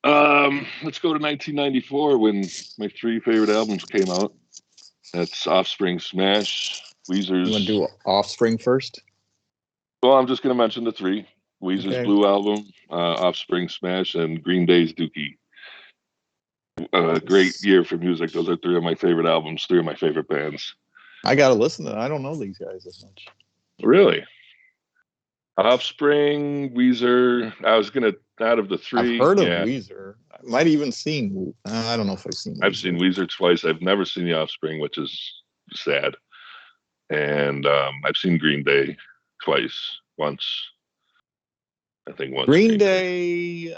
Let's go to 1994 when my 3 favorite albums came out. That's Offspring, Smash, Weezer's. You want to do Offspring first? Well, I'm just going to mention the three: Weezer's Okay. Blue Album, Offspring Smash, and Green Day's Dookie. A great year for music. Those are three of my favorite albums. Three of my favorite bands. I gotta listen to it. I don't know these guys as much. Really? Offspring, Weezer. I was gonna out of the I've three. heard of Yeah, Weezer. I might even seen. I don't know if I've seen I've seen Weezer. Weezer twice. I've never seen the Offspring, which is sad. And I've seen Green Day twice. Once, I think once Green Green Day. Day,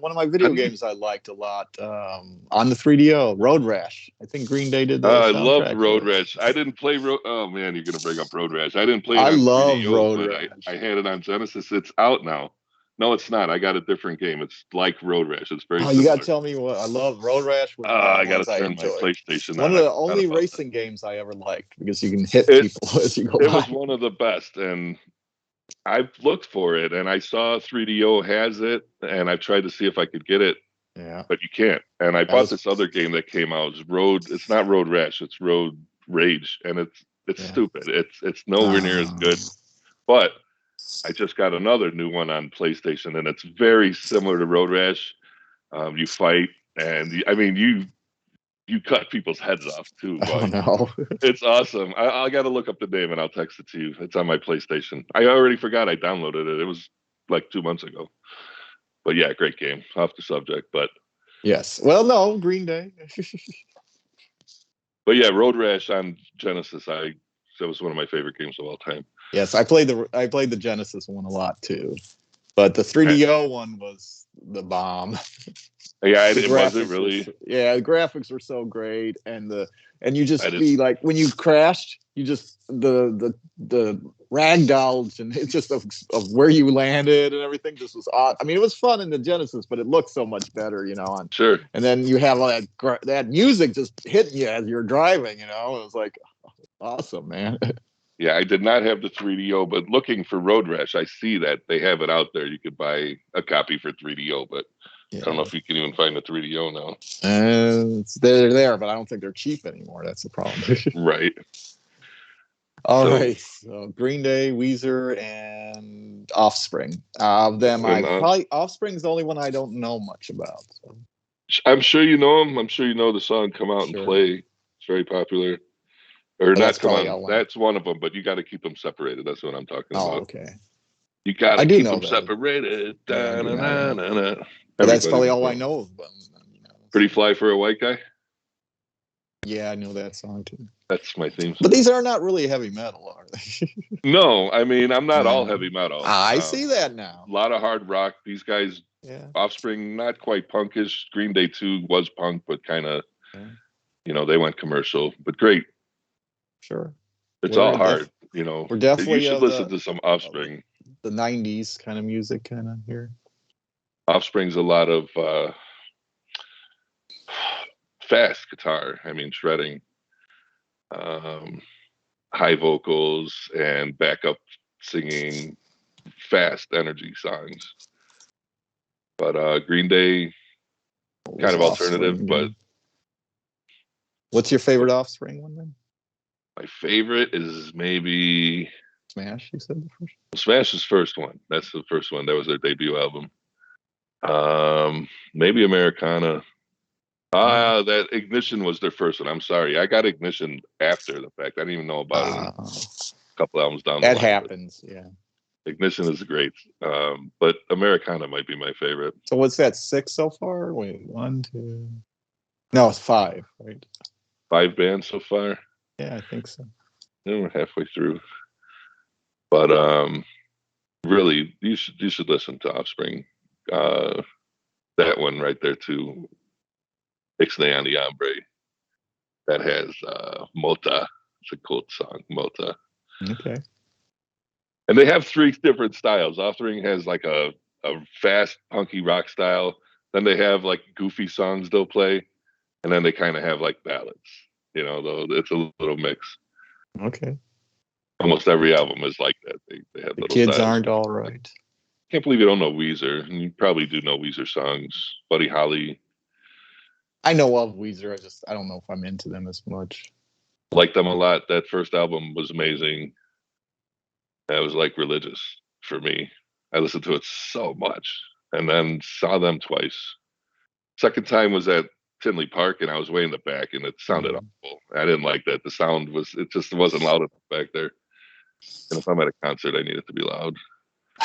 one of my How video do you? games I liked a lot on the 3DO, Road Rash. I think Green Day did the I loved soundtrack for Road it. Rash. I didn't play Road. Oh man, you're gonna bring up Road Rash. I didn't play it I on love 3DO, Road but I Rash. had it on Genesis. It's out now. No, it's not. I got a different game. It's like Road Rash. It's very Oh, you got to similar. tell me what I love. Road Rash was one of the I got to ones I turn my enjoyed. PlayStation One on. of I the forgot only about that. racing games I ever liked because you can hit It people as you go it by. was one of the best, and I've looked for it, and I saw 3DO has it, and I tried to see if I could get it, Yeah, but you can't. And I that bought was this other game that came out. It's Road. It's not Road Rash. It's Road Rage, and it's yeah. stupid. It's nowhere near as good. But I just got another new one on PlayStation, and it's very similar to Road Rash. You fight, and I mean you cut people's heads off too. Oh Like no. it's awesome. I got to look up the name and I'll text it to you. It's on my PlayStation. I already forgot I downloaded it. It was like 2 months ago. But yeah, great game. Off the subject, Yes. Well, no, Green Day. but yeah, Road Rash on Genesis. That was one of my favorite games of all time. Yes, I played the Genesis one a lot too, but the Eh, 3DO one was the bomb. Yeah, The it wasn't graphics were really. yeah, the graphics were so great, and you I just be just like when you crashed, you just the ragdolls and it's just of where you landed and everything just was odd. I mean, it was fun in the Genesis, but it looked so much better, sure. and then you have all that music just hitting you as you're driving, It was like awesome, man. Yeah, I did not have the 3DO, but looking for Road Rash, I see that they have it out there. You could buy a copy for 3DO, but I don't know Yeah, if you can even find the 3DO now. they're there, but I don't think they're cheap anymore. That's the problem. Right. All So, right. So Green Day, Weezer, and Offspring. Of them, I and probably Offspring's the only one I don't know much about. So, I'm sure you know them. I'm sure you know the song "Come Out and sure. Play." It's very popular. Or But not that's "Come probably On." all I. That's one of them, but you got to keep them separated. That's what I'm talking Oh, about. okay. You got I to do keep know them that. separated. Yeah, I do know that. Da-na-na-na-na. But that's Everybody probably knows all I that. know of them. Pretty So, Fly for a White Guy. yeah, I know that song too. That's my theme But song. these are not really heavy metal, are they? No, I mean I'm not all No. heavy metal. I see that now. A lot of hard rock. These guys, Yeah. Offspring, not quite punkish. Green Day 2 was punk, but kind of, Yeah. they went commercial. But great. Sure. It's all We're hard. we're You definitely should of listen to some of Offspring. the '90s kind of music, kind of here. Offspring's a lot of fast guitar. I mean, shredding, um, high vocals, and backup singing, fast energy songs. But Green Day, What was kind of Offspring alternative, but again? What's your favorite Offspring one then? my favorite is maybe Smash, you said the first. Smash's first one. That's the first one. That was their debut album. Maybe Americana. Yeah. That Ignition was their first one. I'm sorry. I got Ignition after the fact. I didn't even know about it a couple albums down the That line. But happens, yeah. Ignition is great. But Americana might be my favorite. So what's that, 6 so far? Wait, 1, 2. No, it's 5, right? 5 bands so far. Yeah, I think so. We're halfway through. But really, you should listen to Offspring. That one right there too. Ixnay on the Hombre. That has Mota. It's a cool song, Mota. Okay. And they have 3 different styles. Offspring has like a fast, punky rock style. Then they have like goofy songs they'll play. And then they kind of have like ballads. Though it's a little mix. Okay. Almost every album is like that. They have The little kids styles. aren't all right. Can't believe you don't know Weezer. And you probably do know Weezer songs. Buddy Holly. I know of Weezer. I don't know if I'm into them as much. Liked them a lot. That first album was amazing. It was like religious for me. I listened to it so much, and then saw them twice. Second time was at Tinley Park, and I was way in the back, and it sounded Mhm. awful. I didn't like that. The sound was, it just wasn't loud enough back there. And if I'm at a concert, I need it to be loud.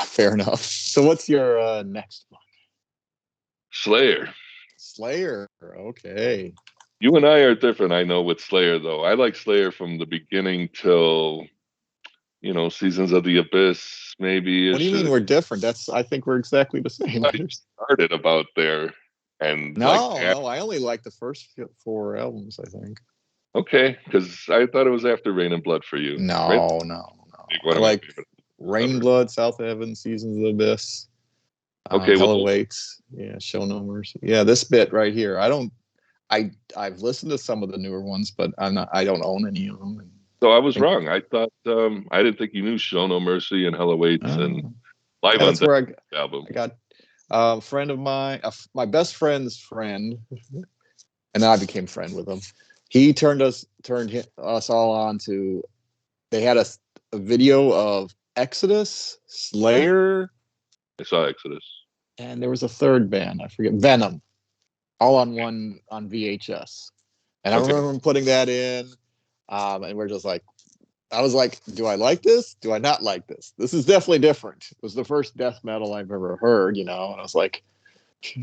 Fair enough. So what's your next one? Slayer. Slayer. Okay. You and I are different, I know, with Slayer, though. I like Slayer from the beginning till, Seasons of the Abyss, maybe What do you ish. mean we're different? I think we're exactly the same. I started about there. And like, No, I only like the first four albums, I think. okay, because I thought it was after Rain and Blood for you. Rain No, no, no. One I of my like favorite Rain and ever. Blood, South of Heaven, Seasons of the Abyss, Okay, well, Hell Awaits, yeah, Show No Mercy. Yeah, this bit right here. I've listened to some of the newer ones, but I don't own any of them. so I was I think, wrong. I thought I didn't think you knew "Show No Mercy" and "Hell Awaits" and oh, Live yeah, on that's Death where album. I got a friend of mine, my best friend's friend, and then I became friend with him. He turned us all on to. They had a video of Exodus, Slayer, I saw Exodus. and there was a third band. I forget, Venom, all on one on VHS. And I Okay, remember him putting that in, and we're just like, I was like, do I like this? Do I not like this? This is definitely different. It was the first death metal I've ever heard, and I was like,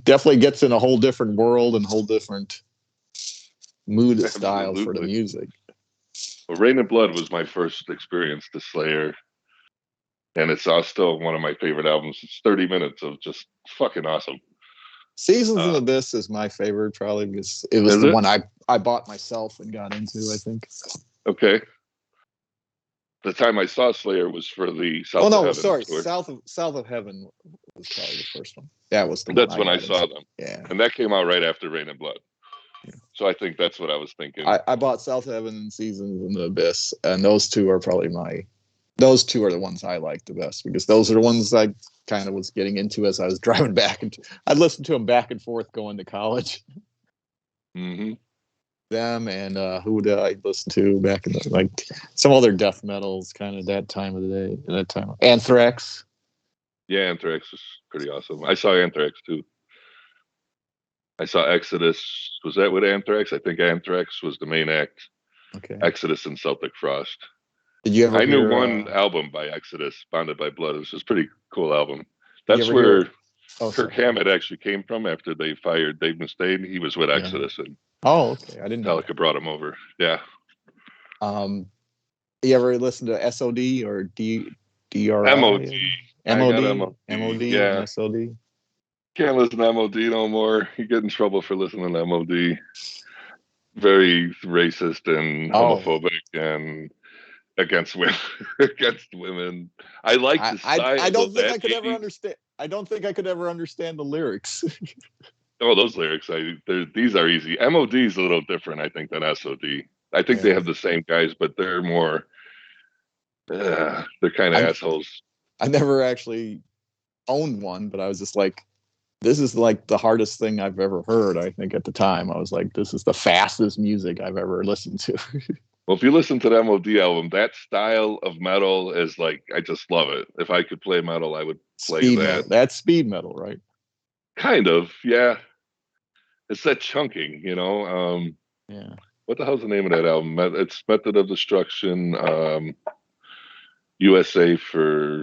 definitely gets in a whole different world and whole different mood style for the absolutely. music. Well, Rain and Blood was my first experience to Slayer, and it's still one of my favorite albums. It's 30 minutes of just fucking awesome. Seasons of Uh, Abyss is my favorite, probably because it was is the it one I bought myself and got into. I think. okay? The time I saw Slayer was for the Oh South of no, Heaven sorry. tour. South of Heaven was probably the first one. That was the one That's I when I got saw into. them, Yeah. and that came out right after Rain and Blood. So I think that's what I was thinking. I bought South of Heaven and Seasons in the Abyss, and those two are probably those two are the ones I like the best because those are the ones I kind of was getting into as I was driving back. And I'd listen to them back and forth going to college. Hmm. Them and who did I listen to back in the like some other death metals kind of that time of the day, that time. Anthrax. Yeah, Anthrax was pretty awesome. I saw Anthrax too. I saw Exodus. Was that with Anthrax? I think Anthrax was the main act. Okay. Exodus and Celtic Frost. Did you ever I knew hear? one album by Exodus, Bonded by Blood. It was a pretty cool album. Did you That's ever hear? where Oh, Kirk sorry. Hammett actually came from after they fired Dave Mustaine. He was with Yeah. Exodus, and Oh, okay. I didn't know that. Metallica brought him over. Yeah. Um, you ever listen to SOD or MOD. DRI? I got MOD, MOD. and Yeah. SOD. Can't listen to MOD no more. You get in trouble for listening to MOD. Very racist and Oh, homophobic and against women. Against women. I like the I style don't of think that I could ever 80s. understand. I don't think I could ever understand the lyrics. Oh, those lyrics. These are easy. MOD is a little different, I think, than SOD. I think they Yeah. have the same guys, but they're more. They're kind of I assholes. I never actually owned one, but I was just like, this is like the hardest thing I've ever heard. I think at the time I was like, this is the fastest music I've ever listened to. Well, if you listen to the MOD album, that style of metal is like, I just love it. If I could play metal, I would play Speed that. metal. That's speed metal, right? Kind of, yeah. It's that chunking, Yeah. what the hell's the name of that album? It's Method of Destruction, USA for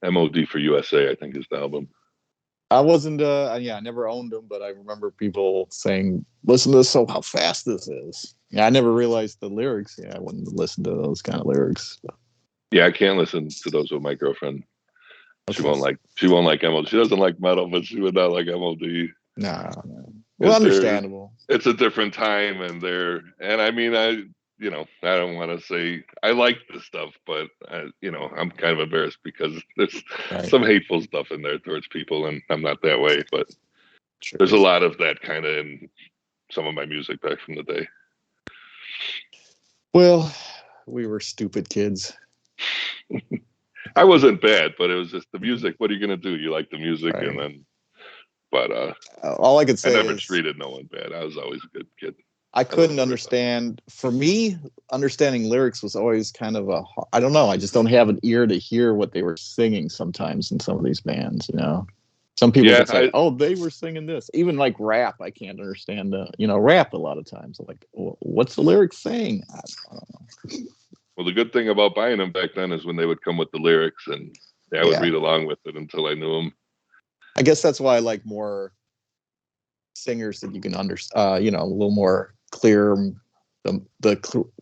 MOD for USA, I think is the album. I wasn't yeah, I never owned them, but I remember people saying, listen to this, so how fast this is. Yeah, I never realized the lyrics. Yeah, I wouldn't listen to those kind of lyrics. Yeah, I can't listen to those with my girlfriend. Okay. She won't like MOD. She doesn't like metal, but she would not like MOD Nah, no. Well, because understandable. it's a different time and I mean I don't want to say I like this stuff, but I'm kind of embarrassed because there's Right. some hateful stuff in there towards people, and I'm not that way, but there's Sure. a lot of that kind of in some of my music back from the day. Well, we were stupid kids. I wasn't bad, but it was just the music. What are you gonna do? You like the music, Right. but All I could I say never is treated no one bad. I was always a good kid. I I love couldn't the first song. understand. For me, understanding lyrics was always kind of I don't know. I just don't have an ear to hear what they were singing sometimes in some of these bands, you know. Some people Yeah, could say, "Oh, they were singing this." Even like rap, I can't understand. Rap a lot of times. I'm like, what's the lyric saying? I don't know. well, the good thing about buying them back then is when they would come with the lyrics, and I would Yeah, read along with it until I knew them. I guess that's why I like more singers that you can understand. A little more clear,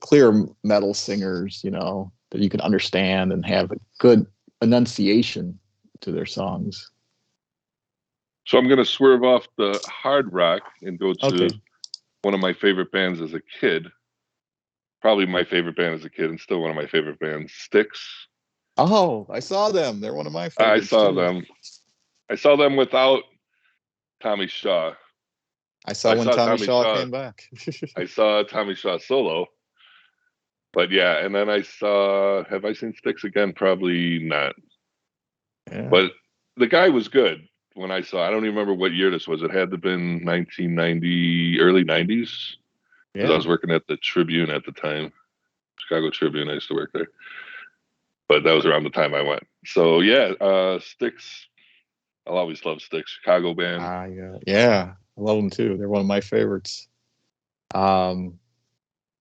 clear metal singers. That you can understand and have a good enunciation to their songs. So I'm going to swerve off the hard rock and go to Okay. one of my favorite bands as a kid. Probably my favorite band as a kid, and still one of my favorite bands, Styx. Oh, I saw them. They're one of my I favorites saw too. them. I saw them without Tommy Shaw. I So saw when Tommy Shaw came back. I saw Tommy Shaw solo. But yeah, and then I saw. Have I seen Styx again? Probably not. Yeah. But the guy was good when I saw. I don't even remember what year this was. It had to have been 1990, early 90s, because I Yeah. was working at the Tribune at the time, Chicago Tribune. I used to work there, but that was around the time I went. So yeah, Styx. I'll always love Styx, Chicago band. Yeah. I love them too. They're one of my favorites. Um,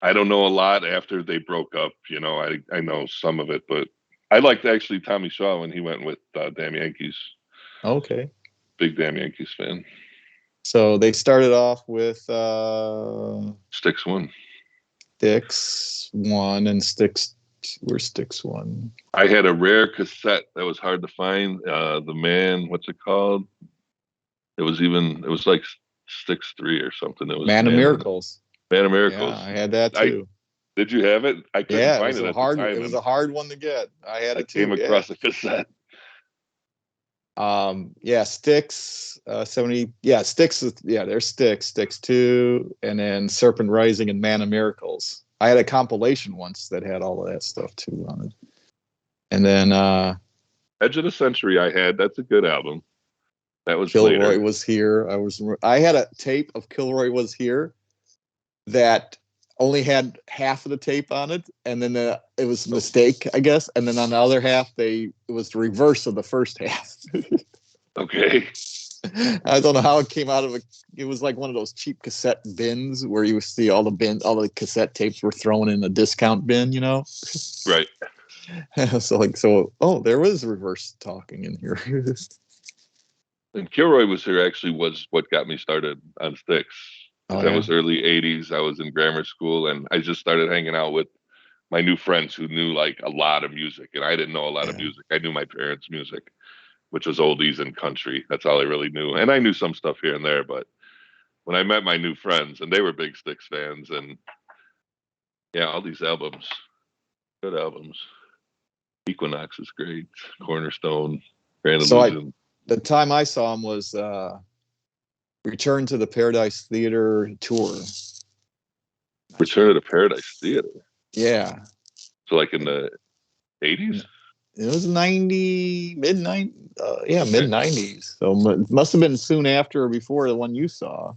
I don't know a lot after they broke up. I know some of it, but I liked actually Tommy Shaw when he went with Damn Yankees. okay. Big Damn Yankees fan. So they started off with Styx one. Sticks one and Sticks. Where's Sticks one? I had a rare cassette that was hard to find. The Man, what's it called? It was like Styx 3 or something. It was Man of Miracles. Man of Yeah, Miracles. I had that I too. Did you have it? I couldn't Yeah, it find was it a at the hard. It time, was and a hard one to get. I had I it too. came Yeah. across a cassette. Yeah, Sticks. 70. Yeah, Sticks. Yeah, there's Sticks. Sticks two, and then Serpent Rising and Man of Miracles. I had a compilation once that had all of that stuff too on it. And then Edge of the Century. I had. That's a good album. That was Kilroy later. was here. I had a tape of Kilroy was here that only had half of the tape on it, and then it was a mistake, I guess. And then on the other half, it was the reverse of the first half. Okay. I don't know how it came out of it. It was like one of those cheap cassette bins where you see all the cassette tapes were thrown in a discount bin, Right. Oh, there was reverse talking in here. And Kilroy was here actually was what got me started on Styx. Oh Because that yeah, was early 80s. I was in grammar school and I just started hanging out with my new friends who knew like a lot of music. And I didn't know a lot of yeah. music. I knew my parents' music, which was oldies and country. That's all I really knew. And I knew some stuff here and there. But when I met my new friends, and they were big Styx fans, and yeah, all these albums, good albums. Equinox is great. Cornerstone, Grand So Illusion. the time I saw him was Return to the Paradise Theater tour. Not sure. Return to the Paradise Theater. Yeah, So like in the 80s? it was 90 mid 90. Yeah, mid Okay. 90s. So it must have been soon after or before the one you saw.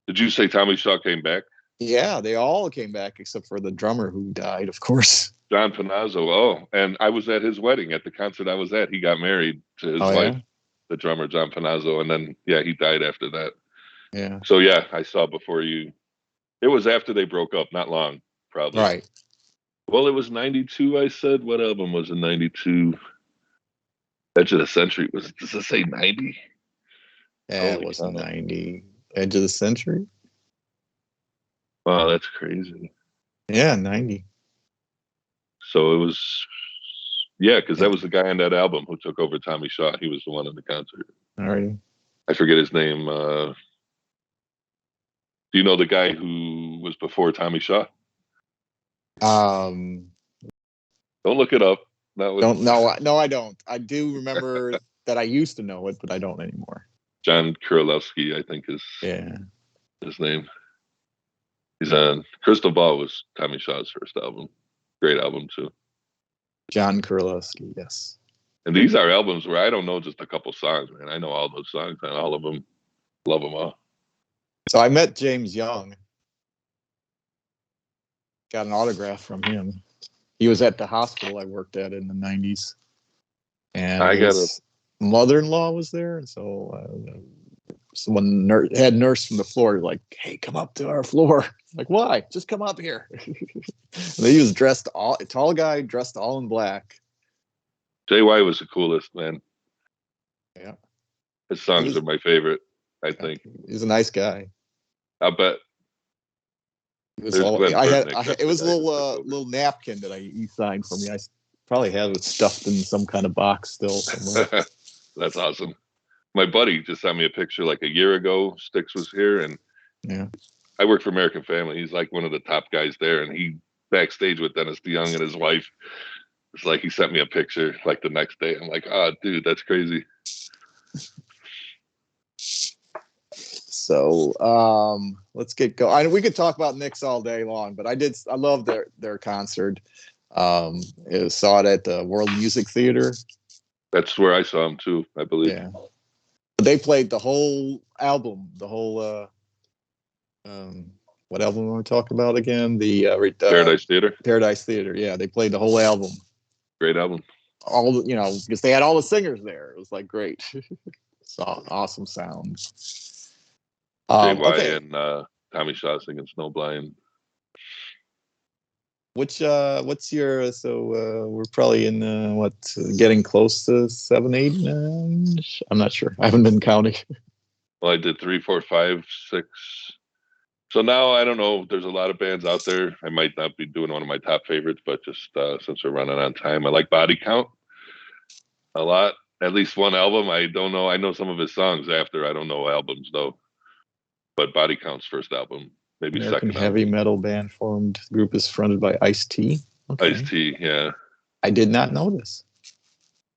Did you say Tommy Shaw came back? Yeah, they all came back except for the drummer who died, of course. John Panazzo. Oh, and I was at his wedding at the concert I was at. He got married to his Oh wife, yeah, the drummer John Panazzo, and then yeah, he died after that. yeah, So yeah, I saw before you. It was after they broke up, not long, probably. right. Well, it was 92, I said. What album was in 92? Edge of the Century. Does it say 90? Yeah, it Holy was cow. 90 Edge of the Century. Wow, that's crazy. Yeah, 90. So it was, yeah, because Yeah, that was the guy on that album who took over Tommy Shaw. He was the one in the concert. alrighty. I forget his name. Do you know the guy who was before Tommy Shaw? Um, Don't look it up. That was don't know. No, I don't. I do remember that I used to know it, but I don't anymore. John Kurlowski, I think is Yeah, his name. He's on Crystal Ball was Tommy Shaw's first album. Great album too. John Kurlowski. Yes. And these are albums where I don't know just a couple songs, man. I know all those songs and all of them. Love them all. So I met James Young got an autograph from him. He was at the hospital I worked at in the 90s, and I gotta. his mother-in-law was there, and so someone had nurse from the floor like, "Hey, come up to our floor." Like, why? Just come up here. And he was dressed all a tall guy dressed all in black. JY was the coolest, man. Yeah, His he songs was. are my favorite. I think. He's a nice guy. I bet. It was There's all Glenn I had. Burtnick. That's It the was a guy who took over. little napkin that he signed for me. I probably have it stuffed in some kind of box still somewhere. That's awesome. My buddy just sent me a picture like a year ago. Styx was here, and Yeah, I work for American Family. He's like one of the top guys there, and he backstage with Dennis DeYoung and his wife. It's like he sent me a picture like the next day. I'm like, oh, dude, that's crazy. so let's get going. We could talk about Knicks all day long, but I love their concert. Saw it at the World Music Theater. That's where I saw him too, I believe. Yeah, but they played the whole album, the whole what album am I talking about again? The Paradise Theater. Paradise Theater. Yeah, they played the whole album. Great album. All because they had all the singers there. It was like great. So awesome sound. JY Okay, and Tommy Shaw singing Snowblind. what's your we're probably in getting close to 7, 8, 9? I'm not sure. I haven't been counting. Well, I did 3, 4, 5, 6. So now I don't know. There's a lot of bands out there. I might not be doing one of my top favorites, but just since we're running on time, I like Body Count a lot. At least one album. I don't know. I know some of his songs after. I don't know albums though. But Body Count's first album, maybe American second heavy album. metal band formed. The group is fronted by Ice-T. Okay, Ice-T, yeah. I did not know this.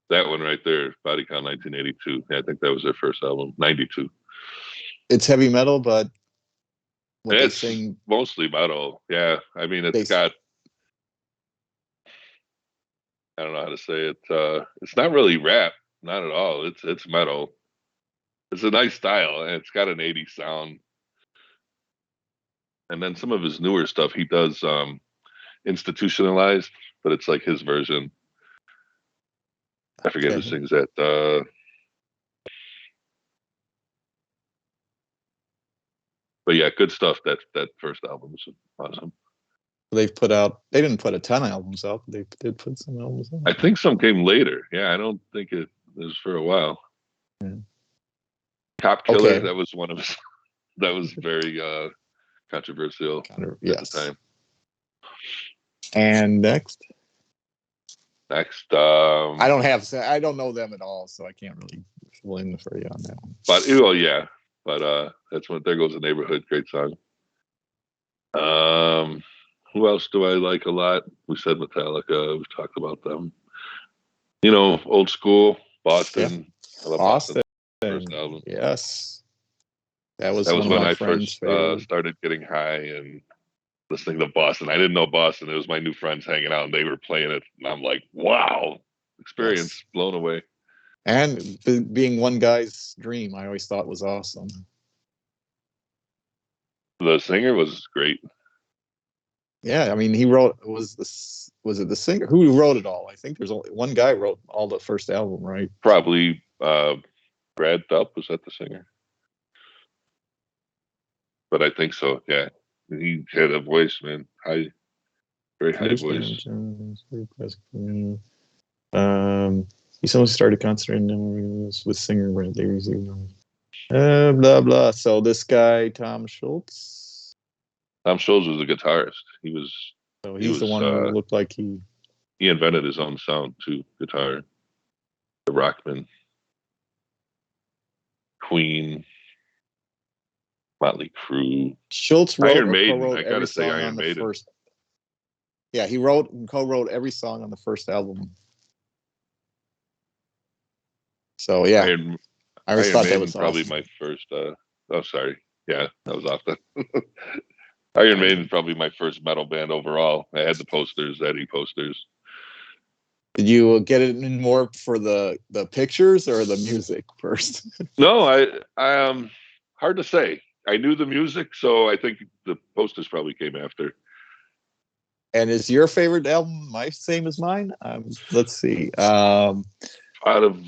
That one right there, Body Count 1982. Yeah, I think that was their first album, 92. It's heavy metal, but what they It's sing, mostly metal. Yeah. I mean, they it's got, I don't know how to say it. It's not really rap, not at all. It's metal. It's a nice style, and it's got an 80s sound. And then some of his newer stuff, he does institutionalized, but it's like his version. I forget who okay. sings that. But yeah, good stuff. That first album was awesome. They've put out. They didn't put a ton of albums out, but they did put some albums I out. think some came later. Yeah, I don't think it was for a while. Yeah. Cop Killer, Okay. that was one of his. That was very controversial Kind of, at the yes. time. And next, Next, I don't know them at all, so I can't really fill in for you on that one. but well, yeah, but that's when There Goes the Neighborhood, great song. Who else do I like a lot? We said Metallica. We've talked about them. You know, old school Boston. Yeah. I love Boston. first album. Yes, that was That one was of when my I friends' first favorite. started getting high and listening to Boston. I didn't know Boston. It was my new friends hanging out and they were playing it. And I'm like, wow, experience, Yes, blown away. and being one guy's dream, I always thought was awesome. The singer was great. Yeah, I mean, he wrote was it the singer who wrote it all? I think there's only one guy wrote all the first album, right? Probably Brad Delp, was that the singer? But I think so, yeah. He had a voice, man. Very high First voice. he someone started concentrating with singer Brad Davies. Blah blah. So this guy Tom Schultz. Tom Scholz was a guitarist. So He he's the was one who looked like he. he invented his own sound too, guitar. The Rockman, Queen, Motley Crue, Schultz wrote Iron or Maiden. co-wrote I gotta every say song on Iron the Maiden. first. Yeah, he wrote and co-wrote every song on the first album. So yeah, I always Iron thought that Maiden was probably awesome. my first. Oh, sorry. Yeah, that was off the. Iron Maiden probably my first metal band overall. I had the posters, Eddie posters. Did you get it in more for the pictures or the music first? No, I hard to say. I knew the music, so I think the posters probably came after. And is your favorite album my same as mine? Let's see. Out of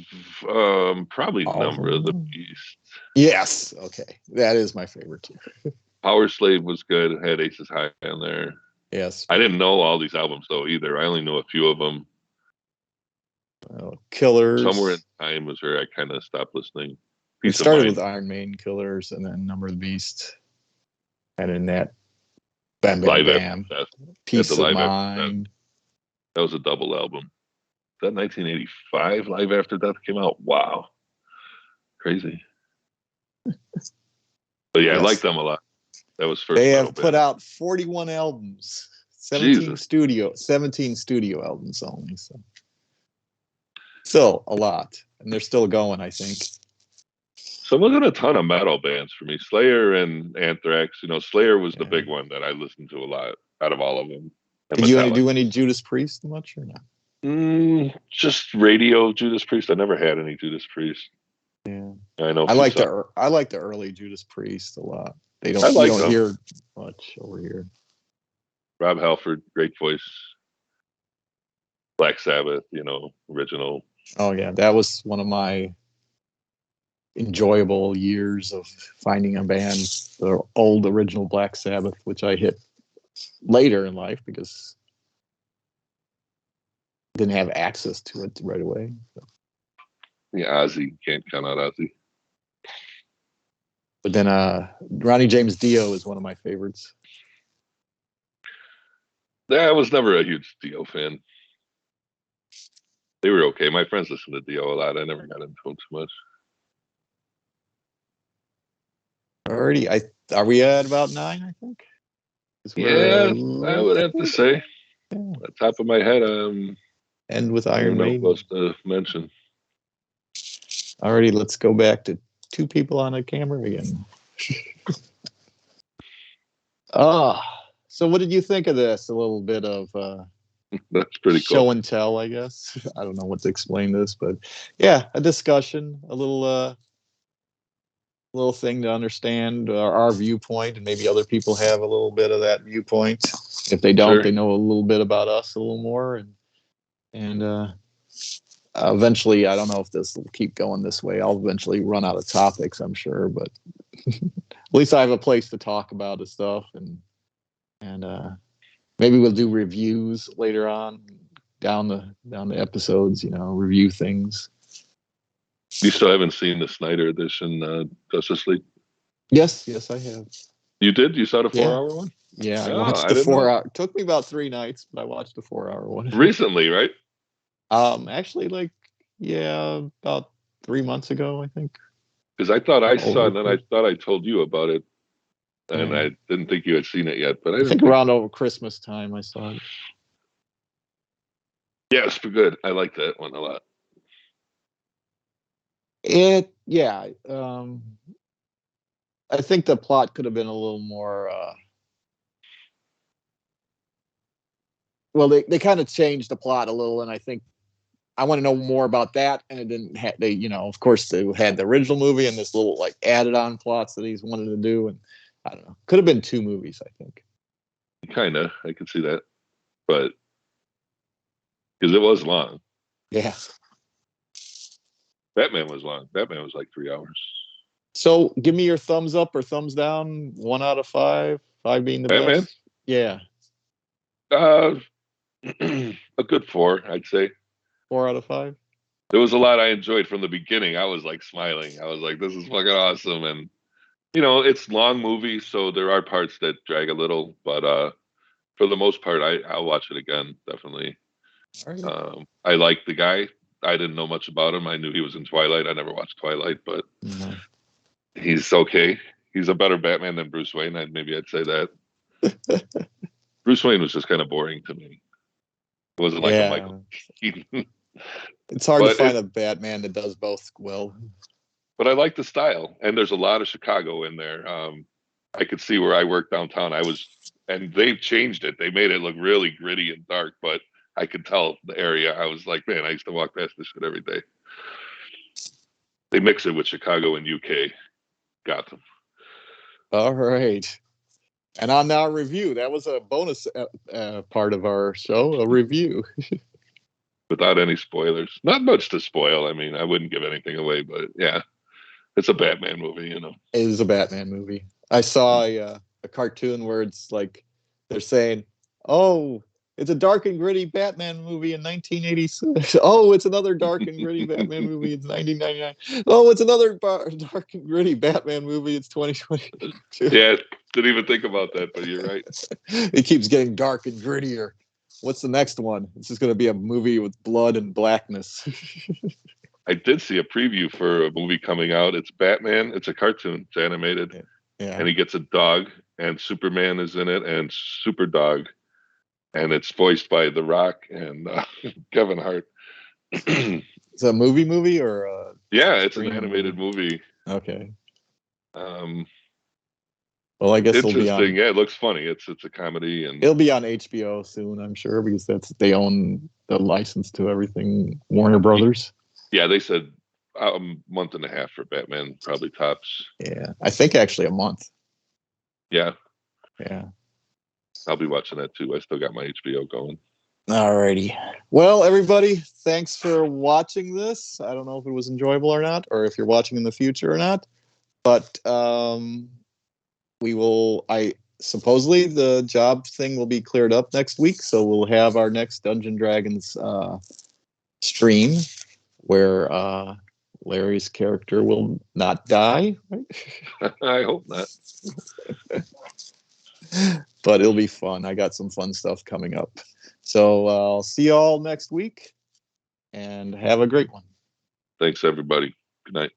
probably All of Number of the them. Beast. Yes. Okay, that is my favorite too. Power Slave was good. It had Aces High in there. Yes. I didn't know all these albums though either. I only know a few of them. Somewhere in Killers. time was where I kind of stopped listening. It Peace of started with Mind. Iron Maiden, Killers, and then Number of the Beast, and then that Bam Bam Live After Bam. Death. Had the Peace of Live After Death. Mind. That was a double album. That 1985 Live After Death came out. Wow. Crazy. But yeah, I like Yes. them a lot. That was first They metal have put band. out 41 albums, Jesus. 17 studio albums only. So still a lot. And they're still going, I think. So it wasn't a ton of metal bands for me. Slayer and Anthrax. Slayer was the Yeah. big one that I listened to a lot out of all of them. And Did you Metallica. do any Judas Priest much or not? Just radio Judas Priest. I never had any Judas Priest. Yeah. I know a I few like songs. the early Judas Priest a lot. You I like don't them. hear much over here. Rob Halford, great voice. Black Sabbath, original. Oh yeah, that was one of my enjoyable years of finding a band, the old original Black Sabbath, which I hit later in life because I didn't have access to it right away. Yeah, Ozzy. Can't count out Ozzy. But then Ronnie James Dio is one of my favorites. Yeah, I was never a huge Dio fan. They were okay. My friends listened to Dio a lot. I never got into them too much. Already, are we at about 9? I think. Yeah, I would have to say, yeah. on the top of my head, End with I don't Iron know what Maiden. else to mention. Already, let's go back to 2 people on a camera again. So what did you think of this? A little bit of That's pretty show cool. and tell, I guess. I don't know what to explain this, but yeah, a discussion, a little thing to understand our viewpoint, and maybe other people have a little bit of that viewpoint. If they don't, Sure. they know a little bit about us a little more, and eventually, I don't know if this will keep going this way. I'll eventually run out of topics, I'm sure, but at least I have a place to talk about the stuff, and maybe we'll do reviews later on down the episodes. Review things. You still haven't seen the Snyder edition Justice League? Yes, I have. You did? You saw the Yeah, 4-hour one? yeah. I Oh, watched I the didn't know. 4 hour. It took me about 3 nights, but I watched the 4 hour one. Recently, right? Actually, about 3 months ago, I think. Because I thought I saw it, Over. and then I thought I told you about it, and Yeah. I didn't think you had seen it yet. But I I didn't think think. around over Christmas time I saw it. Yeah, it's good. I like that one a lot. Yeah. I think the plot could have been a little more. Well, they kind of changed the plot a little, and I think I want to know more about that. And it didn't have they, of course, they had the original movie and this little added on plots that he's wanted to do, and I don't know. Could have been 2 movies, I think. Kind of. I can see that, but because it was long. Yeah. Batman was long. Batman was like 3 hours. So, give me your thumbs up or thumbs down. 1 out of 5. 5 being the Batman, best. Yeah. uh, a good 4, I'd say. 4 out of 5. There was a lot I enjoyed from the beginning. I was like smiling. I was like, "This is fucking awesome!" And it's long movie, so there are parts that drag a little, but for the most part, I'll watch it again, definitely. All right. I like the guy. I didn't know much about him. I knew he was in Twilight. I never watched Twilight, but No. he's okay. He's a better Batman than Bruce Wayne. Maybe I'd say that. Bruce Wayne was just kind of boring to me. It wasn't like a Yeah. Michael Keaton. It's hard to but find a Batman that does both well. but I like the style, and there's a lot of Chicago in there. I could see where I worked downtown. And they've changed it. They made it look really gritty and dark, but I could tell the area. I was like, man, I used to walk past this shit every day. They mix it with Chicago and UK, Gotham. All right. And on our review, that was a bonus part of our show, a review. Without any spoilers. Not much to spoil. I mean, I wouldn't give anything away, but yeah, it's a Batman movie, you know. It is a Batman movie. I saw a cartoon where it's like they're saying, "Oh, it's a dark and gritty Batman movie in 1986. Oh, it's another dark and gritty Batman movie. It's 1999. Oh, it's another dark and gritty Batman movie. It's 2022." Yeah, didn't even think about that, but you're right. It keeps getting dark and grittier. What's the next one? This is going to be a movie with blood and blackness. I did see a preview for a movie coming out. It's Batman. It's a cartoon. It's animated. Yeah. And he gets a dog, and Superman is in it, and Super Dog, and it's voiced by The Rock and Kevin Hart. Is it a movie or yeah, it's an animated movie. Okay. Um, well, I guess it'll be interesting. on. Yeah, it looks funny. It's a comedy, and It'll be on HBO soon, I'm sure, because they own the license to everything. Warner Brothers. yeah, they said a month and a half for Batman, probably tops. Yeah, I think actually a month. Yeah, Yeah. I'll be watching that too. I still got my HBO going. Alrighty. Well, everybody, thanks for watching this. I don't know if it was enjoyable or not, or if you're watching in the future or not, but we will. I supposedly the job thing will be cleared up next week, so we'll have our next Dungeon Dragons stream where Larry's character will not die. Right? I hope not. But it'll be fun. I got some fun stuff coming up. So I'll see you all next week and have a great one. Thanks, everybody. Good night.